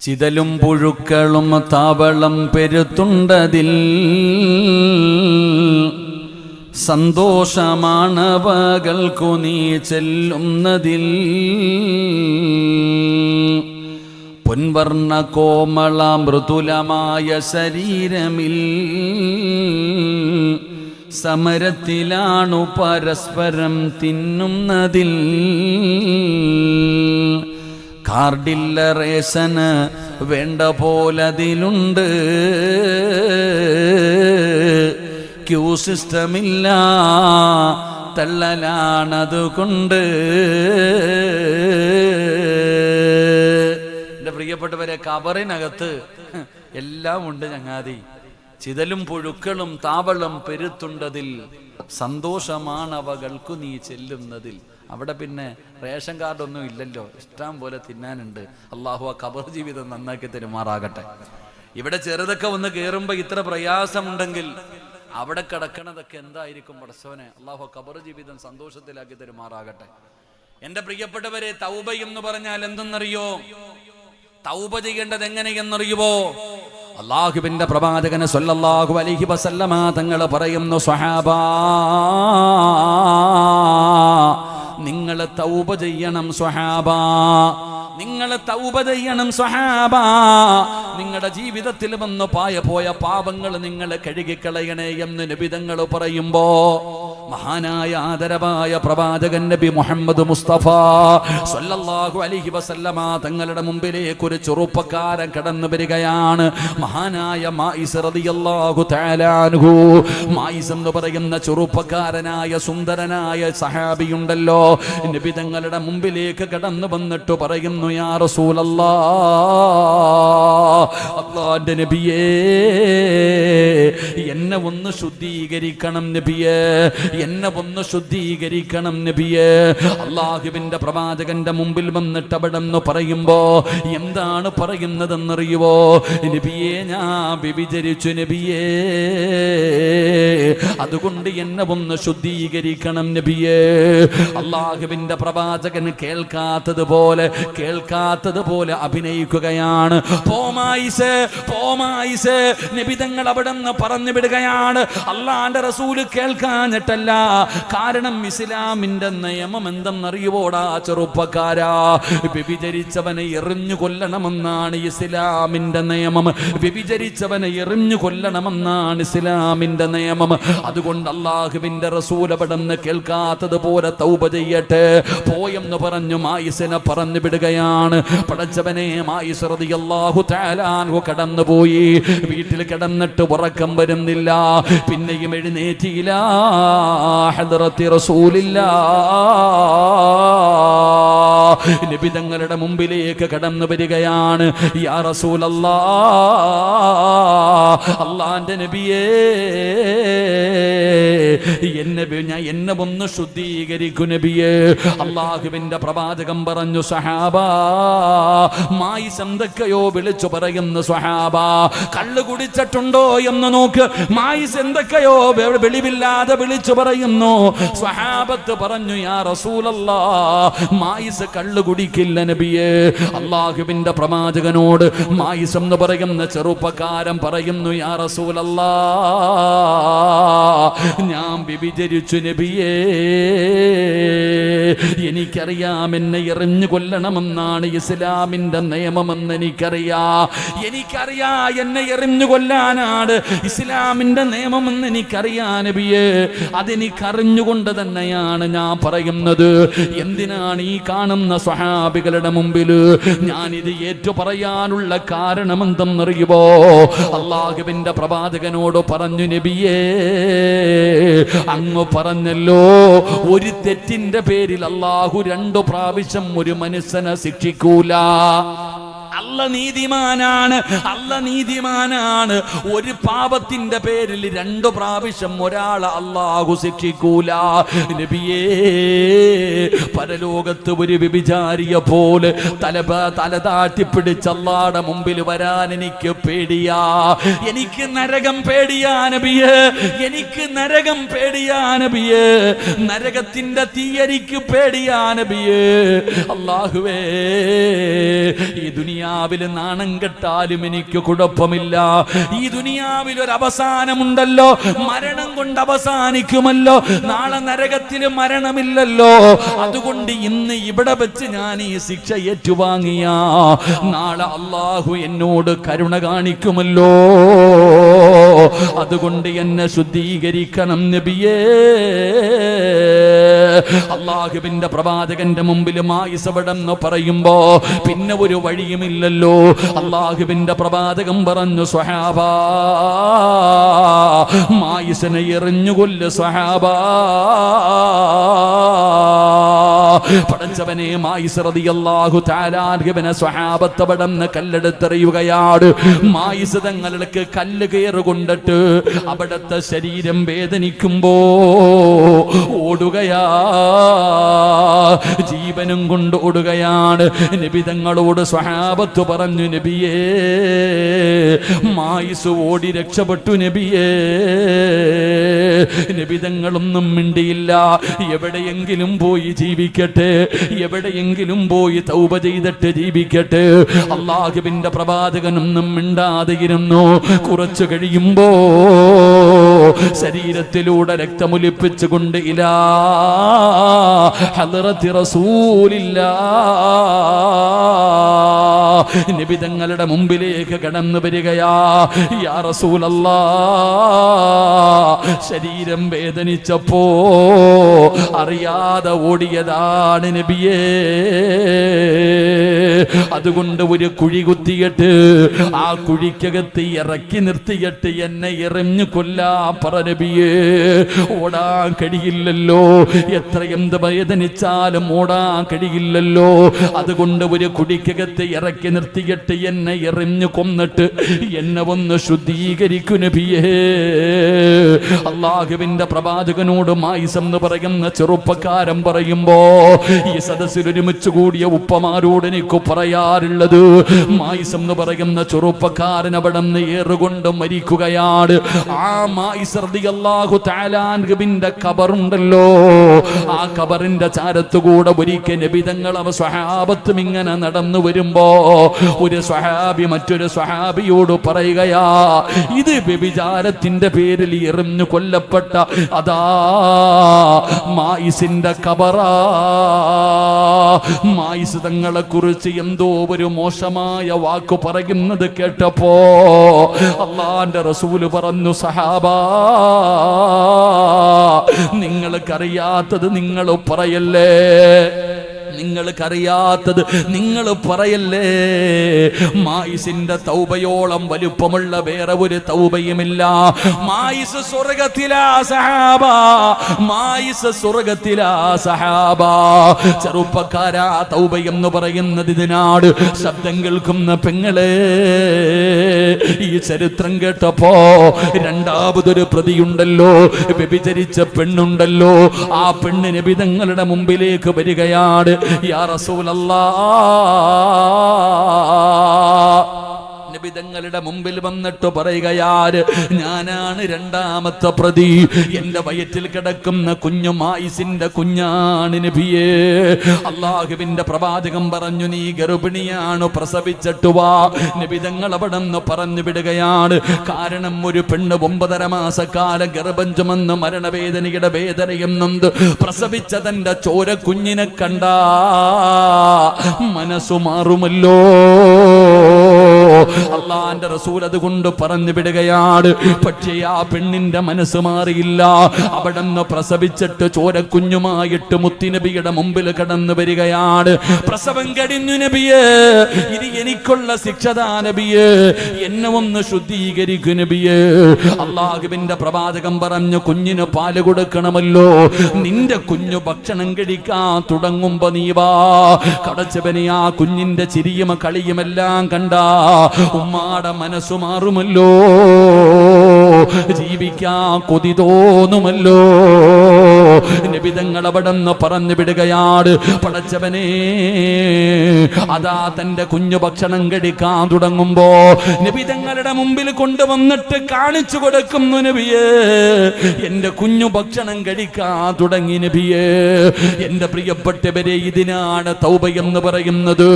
ചിതലും പുഴുക്കളും താവളം പെരുത്തുണ്ടതിൽ സന്തോഷമാണവകൾക്കു നീ ചെല്ലുന്നതിൽ. പൊൻവർണ്ണ കോമള മൃദുലമായ ശരീരമിൽ സമരത്തിലാണു പരസ്പരം തിന്നുന്നതിൽ. കാർഡില്ല റേഷന് വേണ്ട പോലതിലുണ്ട്, ക്യൂ സിസ്റ്റമില്ല തള്ളലാണതുകൊണ്ട്. എൻ്റെ പ്രിയപ്പെട്ടവരെ, കബറിനകത്ത് എല്ലാം ഉണ്ട് ചങ്ങാതി. ചിതലും പുഴുക്കളും താവളം പെരുത്തുണ്ടതിൽ, സന്തോഷമാണവകൾക്കു നീ ചെല്ലുന്നതിൽ. അവിടെ പിന്നെ റേഷൻ കാർഡൊന്നും ഇല്ലല്ലോ, ഇഷ്ടം പോലെ തിന്നാനുണ്ട്. അള്ളാഹു ആ ഖബർ ജീവിതം നന്നാക്കി തരുമാറാകട്ടെ. ഇവിടെ ചെറുതൊക്കെ ഒന്ന് കയറുമ്പോൾ ഇത്ര പ്രയാസമുണ്ടെങ്കിൽ അവിടെ കിടക്കണതൊക്കെ എന്തായിരിക്കും പടച്ചവനെ. അള്ളാഹു ഖബർ ജീവിതം സന്തോഷത്തിലാക്കി തരുമാറാകട്ടെ. എന്റെ പ്രിയപ്പെട്ടവരെ, തൗബ എന്ന് പറഞ്ഞാൽ എന്തെന്നറിയോ? തൗബ ചെയ്യേണ്ടത് എങ്ങനെയെന്നറിയുവോ? അല്ലാഹുവിന്റെ പ്രവാചകന് സ്വല്ലല്ലാഹു അലൈഹി വസല്ലമ തങ്ങൾ പറയുന്നു, സ്വഹാബാ നിങ്ങൾ തൗബ ചെയ്യണം സ്വഹാബാ, നിങ്ങൾ തൗബ ചെയ്യണം സ്വഹാബാ. നിങ്ങളുടെ ജീവിതത്തിൽ വന്ന് പോയ പാപങ്ങൾ നിങ്ങൾ കഴുകിക്കളയണേ എന്ന് നബി തങ്ങൾ പറയുമ്പോ മഹാനായ ആദരവായ പ്രവാചകൻ നബി മുഹമ്മദ് മുസ്തഫ സ്വല്ലല്ലാഹു അലൈഹി വസല്ലമ തങ്ങളുടെ മുമ്പിലേക്ക് ഒരു ചെറുപ്പക്കാരൻ കടന്നു വരികയാണ്. മഹാനായ മായിസ് റളിയല്ലാഹു തആല അൻഹു. മായിസ് എന്ന് പറയുന്ന ചെറുപ്പക്കാരനായ സുന്ദരനായ സഹാബിയുണ്ടല്ലോ, നബി തങ്ങളുടെ മുമ്പിലേക്ക് കടന്നു വന്നിട്ട് പറയുന്നു, യാ റസൂലല്ലാഹ്, അല്ലാഹുവിന്റെ നബിയേ, എന്നെ ഒന്ന് ശുദ്ധീകരിക്കണം നബിയേ, എന്നെ ഒന്ന് ശുദ്ധീകരിക്കണം നബിയേ. അല്ലാഹുവിന്റെ പ്രവാചകന്റെ മുമ്പിൽ വന്നിട്ട് അവിടെ നിന്ന് പറയുമ്പോ എന്താണ് പറയുന്നതെന്നറിയുവോ? നബിയേ, ഞാൻ വ്യഭിചരിച്ചു നബിയേ, അതുകൊണ്ട് എന്നെ ഒന്ന് ശുദ്ധീകരിക്കണം നബിയേ. അല്ലാഹുവിന്റെ പ്രവാചകൻ കേൾക്കാത്തതുപോലെ അഭിനയിക്കുകയാണ്. പോമായിസ് നബി തങ്ങൾ അവിടെ നിന്ന് പറഞ്ഞു വിടുകയാണ്. അല്ലാഹുവിന്റെ റസൂൽ കേൾക്കാഞ്ഞിട്ടല്ല, കാരണം ഇസ്ലാമിന്റെ നിയമം എന്തെന്നറിയുവോടാ ചെറുപ്പക്കാരാ? വ്യഭിചരിച്ചവനെ എറിഞ്ഞു കൊല്ലണമെന്നാണ് ഇസ്ലാമിന്റെ നിയമം. വ്യഭിചരിച്ചവനെ എറിഞ്ഞു കൊല്ലണമെന്നാണ് ഇസ്ലാമിന്റെ നിയമം. അതുകൊണ്ട് അല്ലാഹുവിന്റെ റസൂൽ അവിടെ നിന്ന് കേൾക്കാത്തതുപോലെ തൗബ ചെയ്യട്ടെ പോയെന്ന് പറഞ്ഞു മായിസിനെ പറഞ്ഞു വിടുകയാണ്. പടച്ചവനെ, മായിസ് റളിയല്ലാഹു തആല അൻഹു കടന്നുപോയി. വീട്ടിൽ കിടന്നിട്ട് ഉറക്കം വരുന്നില്ല, പിന്നെയും എഴുന്നേറ്റില്ല. ഹദ്റത്തി റസൂലില്ലാഹ് നബി തങ്ങളുടെ മുമ്പിലേക്ക് കടന്നു വരികയാണ്. യാ റസൂലല്ലാഹ്, അല്ലാഹുവിന്റെ നബിയേ, എന്നെ ഒന്ന് ശുദ്ധീകരിക്കൂ നബിയേ. അല്ലാഹുവിന്റെ പ്രവാചകൻ പറഞ്ഞു, സഹാബാ, മായിസ് എന്തൊക്കെയോ വിളിച്ചു പറയുന്നു. സ്വഹാബാ, കള്ളു കുടിച്ചിട്ടുണ്ടോ എന്ന് നോക്ക്. മായിസ് എന്തൊക്കെയോ വെളിവില്ലാതെ വിളിച്ചു പറയുന്നു. സ്വഹാബത്ത് പറഞ്ഞു, യാ റസൂലല്ലാഹ്, മായിസ് കള്ളു കുടിക്കില്ല നബിയേ. അല്ലാഹുവിന്റെ പ്രവാചകനോട് മായിസ് എന്ന് പറയുന്ന ചെറുപ്പക്കാരൻ പറയുന്നു, യാ റസൂലല്ലാഹ്, ഞാൻ വ്യഭിചരിച്ചു നബിയേ, എനിക്കറിയാം എന്നെ എറിഞ്ഞു കൊല്ലണമെന്നാണ് ഇസ്ലാമിന്റെ നിയമമെന്ന് എനിക്കറിയാം. എന്നെ എറിഞ്ഞു കൊല്ലാനാണ് ഇസ്ലാമിന്റെ നിയമമെന്ന് എനിക്കറിയാം നബിയേ. അതെനിക്കറിഞ്ഞുകൊണ്ട് തന്നെയാണ് ഞാൻ പറയുന്നത്. എന്തിനാണ് ഈ കാണുന്ന സ്വഹാബികളുടെ മുമ്പിൽ ഞാനിത് ഏറ്റു പറയാനുള്ള കാരണം എന്തെന്നറിയുമോ? അല്ലാഹുവിന്റെ പ്രവാചകനോട് പറഞ്ഞു, നബിയേ, അങ്ങ് പറഞ്ഞല്ലോ, ഒരു തെറ്റിന്റെ പേരിൽ അല്ലാഹു 2 പ്രാവശ്യം ഒരു മനുഷ്യനെ ശിക്ഷിക്കൂല. അല്ല നീതിമാനാണ്. ഒരു പാപത്തിന്റെ പേരിൽ 2 പ്രാവശ്യം ഒരാളെ അല്ലാഹു ശിക്ഷിക്കൂല. നബിയേ, പരലോകത്ത് ഒരു വ്യഭിചാരിയെ പോലെ തല താഴ്ത്തിപ്പിടിച്ച് അല്ലാഹുവിന്റെ മുമ്പിൽ വരാൻ എനിക്ക് പേടിയാ. എനിക്ക് നരകം പേടിയാ നബിയേ, എനിക്ക് നരകം പേടിയാ നബിയേ. നരകത്തിന്റെ തീ എനിക്ക് പേടിയാ നബിയേ. അല്ലാഹുവേ, ഈ ദുനിയാവിൽ നാണം കെട്ടാലും എനിക്ക് കുഴപ്പമില്ല. ഈ ദുനിയാവിൽ ഒരു അവസാനമുണ്ടല്ലോ, മരണം കൊണ്ട് അവസാനിക്കുമല്ലോ. നാളെ നരകത്തിൽ മരണമില്ലല്ലോ. അതുകൊണ്ട് ഇന്ന് ഇവിടെ വെച്ച് ഞാൻ ഈ ശിക്ഷ ഏറ്റുവാങ്ങിയ നാളെ അല്ലാഹു എന്നോട് കരുണ കാണിക്കുമല്ലോ. അതുകൊണ്ട് എന്നെ ശുദ്ധീകരിക്കണം നബിയേ. അള്ളാഹുവിന്റെ പ്രവാചകന്റെ മുമ്പിൽ മായിസവടെന്ന് പറയുമ്പോ പിന്നെ ഒരു വഴിയുമില്ലല്ലോ. അള്ളാഹുവിന്റെ പ്രവാചകൻ പറഞ്ഞു, സ്വഹാബാ മായിസനെ എറിഞ്ഞുകൊല്ല് സ്വഹാബാ. പടച്ചവനെ മായിസ് റളിയല്ലാഹു തആല അൻഹുവിനെ സ്വഹാബത്ത് അവിടുന്ന് കല്ലെടുത്തെറിയുകയാണ്. മായിസ് തങ്ങൾക്ക് കല്ല് കയറുകൊണ്ടിട്ട് അവിടുത്തെ ശരീരം വേദനിക്കുമ്പോ ഓടുകയാ, ജീവനും കൊണ്ട് ഓടുകയാണ്. നബി തങ്ങളോട് സ്വഹാബത്ത് പറഞ്ഞു, നബിയേ മായിസ് ഓടി രക്ഷപ്പെട്ടു നബിയേ. നബി തങ്ങളൊന്നും മിണ്ടിയില്ല. എവിടെയെങ്കിലും പോയി ജീവിക്കട്ടെ, എവിടെയെങ്കിലും പോയി തൗബ ചെയ്തിട്ട് ജീവിക്കട്ടെ. അല്ലാഹുവിന്റെ പ്രവാചകനൊന്നും മിണ്ടാതെയിരുന്നു. കുറച്ചു കഴിയുമ്പോ ശരീരത്തിലൂടെ രക്തമൊലിപ്പിച്ചുകൊണ്ട് ഇലാ ഹദ്റത്തി റസൂലില്ലാഹ് നബി തങ്ങളുടെ മുമ്പിലേക്ക് കടന്നു വരികയാ. യാ റസൂലല്ലാഹ്, ശരീരം വേദനിച്ചപ്പോ അറിയാതെ ഓടിയതാണ് നബിയേ. അതുകൊണ്ട് ഒരു കുഴി കുത്തിയിട്ട് ആ കുഴിക്കകത്ത് ഇറക്കി നിർത്തിയിട്ട് എന്നെ എറിഞ്ഞു കൊല്ലാ പറ നബിയേ. ഓടാൻ കഴിയില്ലല്ലോ, എത്രയെന്ത് വേദനിച്ചാലും ഓടാൻ കഴിയില്ലല്ലോ. അതുകൊണ്ട് ഒരു കുഴിക്കകത്ത് ഇറക്കി നിർത്തിയിട്ട് എന്നെ എറിഞ്ഞു കൊന്നിട്ട് എന്നെ ഒന്ന് ശുദ്ധീകരിക്കു നബിയേ. അള്ളാഹുവിന്റെ പ്രവാചകനോട് മായിസ് എന്ന് പറയുന്ന ചെറുപ്പക്കാരൻ പറയുമ്പോ ഈ സദസ്സിൽ ഒരുമിച്ച് കൂടിയ ഉപ്പമാരോട് എനിക്ക് പറയാറുള്ളത്, മായിസ് എന്ന് പറയുന്ന ചെറുപ്പക്കാരൻ അവിടെ നിന്ന് ഏറുകൊണ്ട് മരിക്കുകയാണ്. ആ മായിസ് റളിയല്ലാഹു തആല അൻഹുവിന്റെ ഖബറുണ്ടല്ലോ, ആ ഖബറിന്റെ ചാരത്തുകൂടെ ഒരിക്കൽ നബി തങ്ങളും സ്വഹാബത്തും ഇങ്ങനെ നടന്നു വരുമ്പോ ഒരു സ്വഹാബി മറ്റൊരു സ്വഹാബിയോട് പറയുകയാ, ഇത് വ്യഭിചാരത്തിന്റെ പേരിൽ എറിഞ്ഞു കൊല്ലപ്പെട്ട അതാ മായിസിന്റെ ഖബറാ. മായിസ് തങ്ങളെ കുറിച്ച് എന്തോ ഒരു മോശമായ വാക്ക് പറയുന്നത് കേട്ടപ്പോ അള്ളാന്റെ റസൂല് പറഞ്ഞു, സഹാബാ നിങ്ങൾക്കറിയാത്തത് നിങ്ങൾ പറയല്ലേ, നിങ്ങൾക്കറിയാത്തത് നിങ്ങൾ പറയല്ലേ. മായിസിന്റെ തൗബയോളം വലുപ്പമുള്ള വേറെ ഒരു തൗബയുമില്ല. മായിസ് സ്വർഗത്തിലാ സഹാബാ, മായിസ് സ്വർഗത്തിലാ സഹാബാ. ചെറുപ്പക്കാരാ, തൗബ എന്ന് പറയുന്നത് ഇതിനാട്. ശബ്ദം കേൾക്കുന്ന പെങ്ങളെ, ഈ ചരിത്രം കേട്ടപ്പോ രണ്ടാമതൊരു പ്രതിയുണ്ടല്ലോ, വ്യഭിചരിച്ച പെണ്ണുണ്ടല്ലോ. ആ പെണ്ണ് നബി തങ്ങളുടെ മുമ്പിലേക്ക് വരികയാണ്. യാ റസൂലല്ലാഹ്, നബി തങ്ങളുടെ മുമ്പിൽ വന്നിട്ട് പറയുകയാര്, ഞാനാണ് രണ്ടാമത്തെ പ്രതി. എന്റെ വയറ്റിൽ കിടക്കുന്ന കുഞ്ഞു മായിസിന്റെ കുഞ്ഞാണ് നബിയേ. അള്ളാഹുവിന്റെ പ്രവാചകൻ പറഞ്ഞു, നീ ഗർഭിണിയാണ്, പ്രസവിച്ചിട്ട് വാ. നബി തങ്ങൾ അവിടെ നിന്ന് പറഞ്ഞു വിടുകയാണ്. കാരണം ഒരു പെണ്ണ് 9.5 മാസക്കാലം ഗർഭം ചുമന്ന് മരണവേദനയുടെ വേദനയും നൊന്ത് പ്രസവിച്ച തന്റെ ചോര കുഞ്ഞിനെ കണ്ടാ മനസ്സു മാറുമല്ലോ. അള്ളാന്റെ റസൂൽ അതുകൊണ്ട് പറഞ്ഞു വിടുകയാണ്. പക്ഷേ ആ പെണ്ണിന്റെ മനസ്സ് മാറിയില്ല. അവിടെ നിന്ന് പ്രസവിച്ചിട്ട് ചോരക്കുഞ്ഞുമായിട്ട് മുത്തുനബിയുടെ മുമ്പിൽ കടന്നു വരികയാണ്. പ്രസവം കഴിഞ്ഞു നബിയേ, ഇത് എനിക്കുള്ള ശിക്ഷതാ നബിയേ, എന്നെ ഒന്ന് ശുദ്ധീകരിക്കു നബിയേ. അള്ളാഹുവിന്റെ പ്രവാചകൻ പറഞ്ഞു, കുഞ്ഞിന് പാല് കൊടുക്കണമല്ലോ. നിന്റെ കുഞ്ഞു ഭക്ഷണം കഴിക്കാൻ തുടങ്ങുമ്പോ നീ വാ. കടച്ചവനെ ആ കുഞ്ഞിന്റെ ചിരിയും കളിയുമെല്ലാം കണ്ടാ ഉമ്മാടെ മനസ്സു മാറുമല്ലോ, ജീവിക്കാൻ കൊതി തോന്നുമല്ലോ. നബി തങ്ങൾ അവിടെ നിന്ന് പറഞ്ഞു വിടുകയാണ്. പടച്ചവനെ, അതാ തന്റെ കുഞ്ഞു ഭക്ഷണം കഴിക്കാൻ തുടങ്ങുമ്പോ നബി തങ്ങളുടെ മുമ്പിൽ കൊണ്ടുവന്നിട്ട് കാണിച്ചു കൊടുക്കുന്നു, നബിയേ എന്റെ കുഞ്ഞു ഭക്ഷണം കഴിക്കാൻ തുടങ്ങി നബിയേ. എന്റെ പ്രിയപ്പെട്ടവരെ, ഇതിനാണ് തൗബ എന്ന് പറയുന്നത്.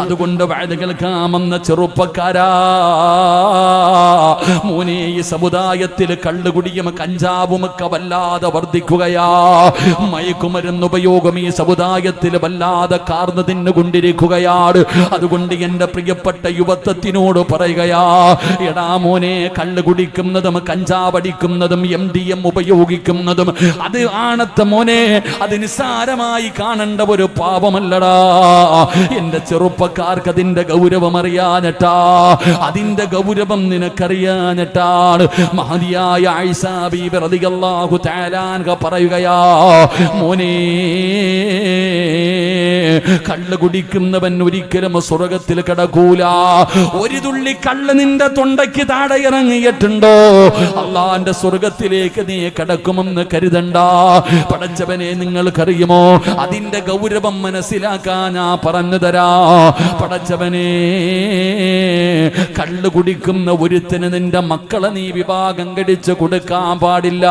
അതുകൊണ്ട് വഅദ കേൾക്കാമെന്ന ചെറുപ്പക്കാരാ, മോനെ, ഈ സമുദായത്തിൽ കള്ളുകുടിയും കഞ്ചാവും ഒക്കെ വല്ലാതെ വർദ്ധിക്കുകയാ. മയക്കുമരുന്ന് ഉപയോഗം ഈ സമുദായത്തിൽ വല്ലാതെ കാർന്നു തിന്നുകൊണ്ടിരിക്കുകയാണ്. അതുകൊണ്ട് എന്റെ പ്രിയപ്പെട്ട യുവത്വത്തിനോട് പറയുകയാ, എടാ മോനെ, കള്ള് കുടിക്കുന്നതും കഞ്ചാവടിക്കുന്നതും MDM ഉപയോഗിക്കുന്നതും അത് ആണത്തെ മോനെ, അത് നിസ്സാരമായി കാണേണ്ട ഒരു പാപമല്ലടാ. എന്റെ ചെറുപ്പക്കാർക്ക് അതിന്റെ ഗൗരവം അറിയാഞ്ഞിട്ടാ, അതിന്റെ ഗൗരവം നിനക്കറിയാഞ്ഞിട്ടാണ്. മഹദിയായ ആയിഷ ബീബി റളിയല്ലാഹു തആല അൻഹ പറയുകയാ, മോനെ, കള്ള് കുടിക്കുന്നവൻ ഒരിക്കലും സ്വർഗത്തിൽ കിടക്കൂല. ഒരു തുള്ളി കള്ള് നിന്റെ തൊണ്ടയ്ക്ക് താഴെ ഇറങ്ങിയിട്ടുണ്ടോ, അള്ളാന്റെ സ്വർഗത്തിലേക്ക് നീ കിടക്കുമെന്ന് കരുതണ്ട. പടച്ചവനെ, നിങ്ങൾക്കറിയുമോ അതിന്റെ ഗൗരവം മനസ്സിലാക്കാൻ ഞാൻ പറഞ്ഞു തരാ. പടച്ചവനെ, കള്ള് കുടിക്കുന്ന ഒരുത്തിന് നിന്റെ മക്കളെ നീ വിവാഹം കഴിച്ച് കൊടുക്കാൻ പാടില്ല.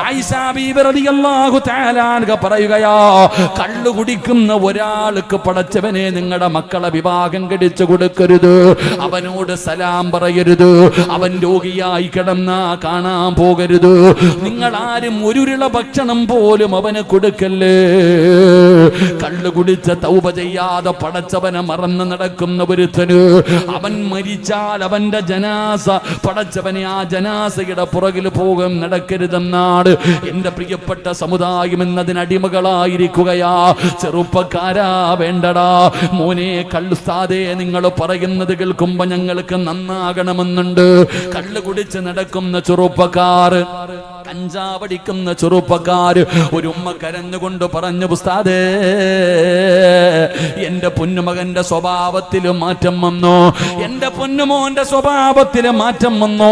ആയിഷ ബീബി റളിയല്ലാഹു തആല അൻഹ പറയുകയാ, കള്ള് കുടിക്കുന്ന ഒരാൾക്ക് പടച്ചവനെ നിങ്ങളുടെ മക്കളെ വിവാഹം കഴിച്ചു കൊടുക്കരുത്, അവനോട് സലാം പറയരുത്, അവൻ രോഗിയായി കിടന്നാ കാണാൻ പോകരുത്, നിങ്ങൾ ആരും ഒരുരുള ഭക്ഷണം പോലും അവന് കൊടുക്കല്ലേ. കള്ളു കുടിച്ച തൗബ ചെയ്യാതെ പടച്ചവനെ മറന്ന് നടക്കുന്ന ഒരുത്തന് അവൻ മരിച്ചാൽ അവന്റെ ജനാസ പടച്ചവനെ ആ ജനാസയുടെ പുറകിൽ പോകും നടക്കരുതെന്നാണ് എന്റെ പ്രിയപ്പെട്ട സമുദായം എന്നതിനടിമകളായിരിക്കുകയാ. ചെറുപ്പക്കാരാ, വേണ്ടടാ മോനെ, കള്ളുസ്താദേ, നിങ്ങൾ പറയുന്നത് കേൾക്കുമ്പോ ഞങ്ങൾക്ക് നന്നാകണമെന്നുണ്ട്. കള്ളു കുടിച്ച് നടക്കുന്ന ചെറുപ്പക്കാർ, കഞ്ചാവടിക്കുന്ന ചെറുപ്പക്കാർ, ഒരു ഉമ്മ കരഞ്ഞുകൊണ്ട് പറഞ്ഞു, ഉസ്താദേ, എന്റെ പൊന്നുമകന്റെ സ്വഭാവത്തിൽ മാറ്റം വന്നു, എന്റെ പൊന്നുമോന്റെ സ്വഭാവത്തിൽ മാറ്റം വന്നു.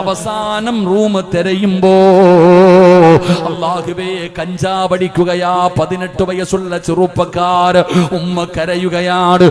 അവസാനം റൂം തിരയുമ്പോ അല്ലാഹുവേ കഞ്ചാവടിക്കുകയാ 18 വയസ്സുള്ള ചെറുപ്പക്കാർ. ഉമ്മ കരയുകയാണ്.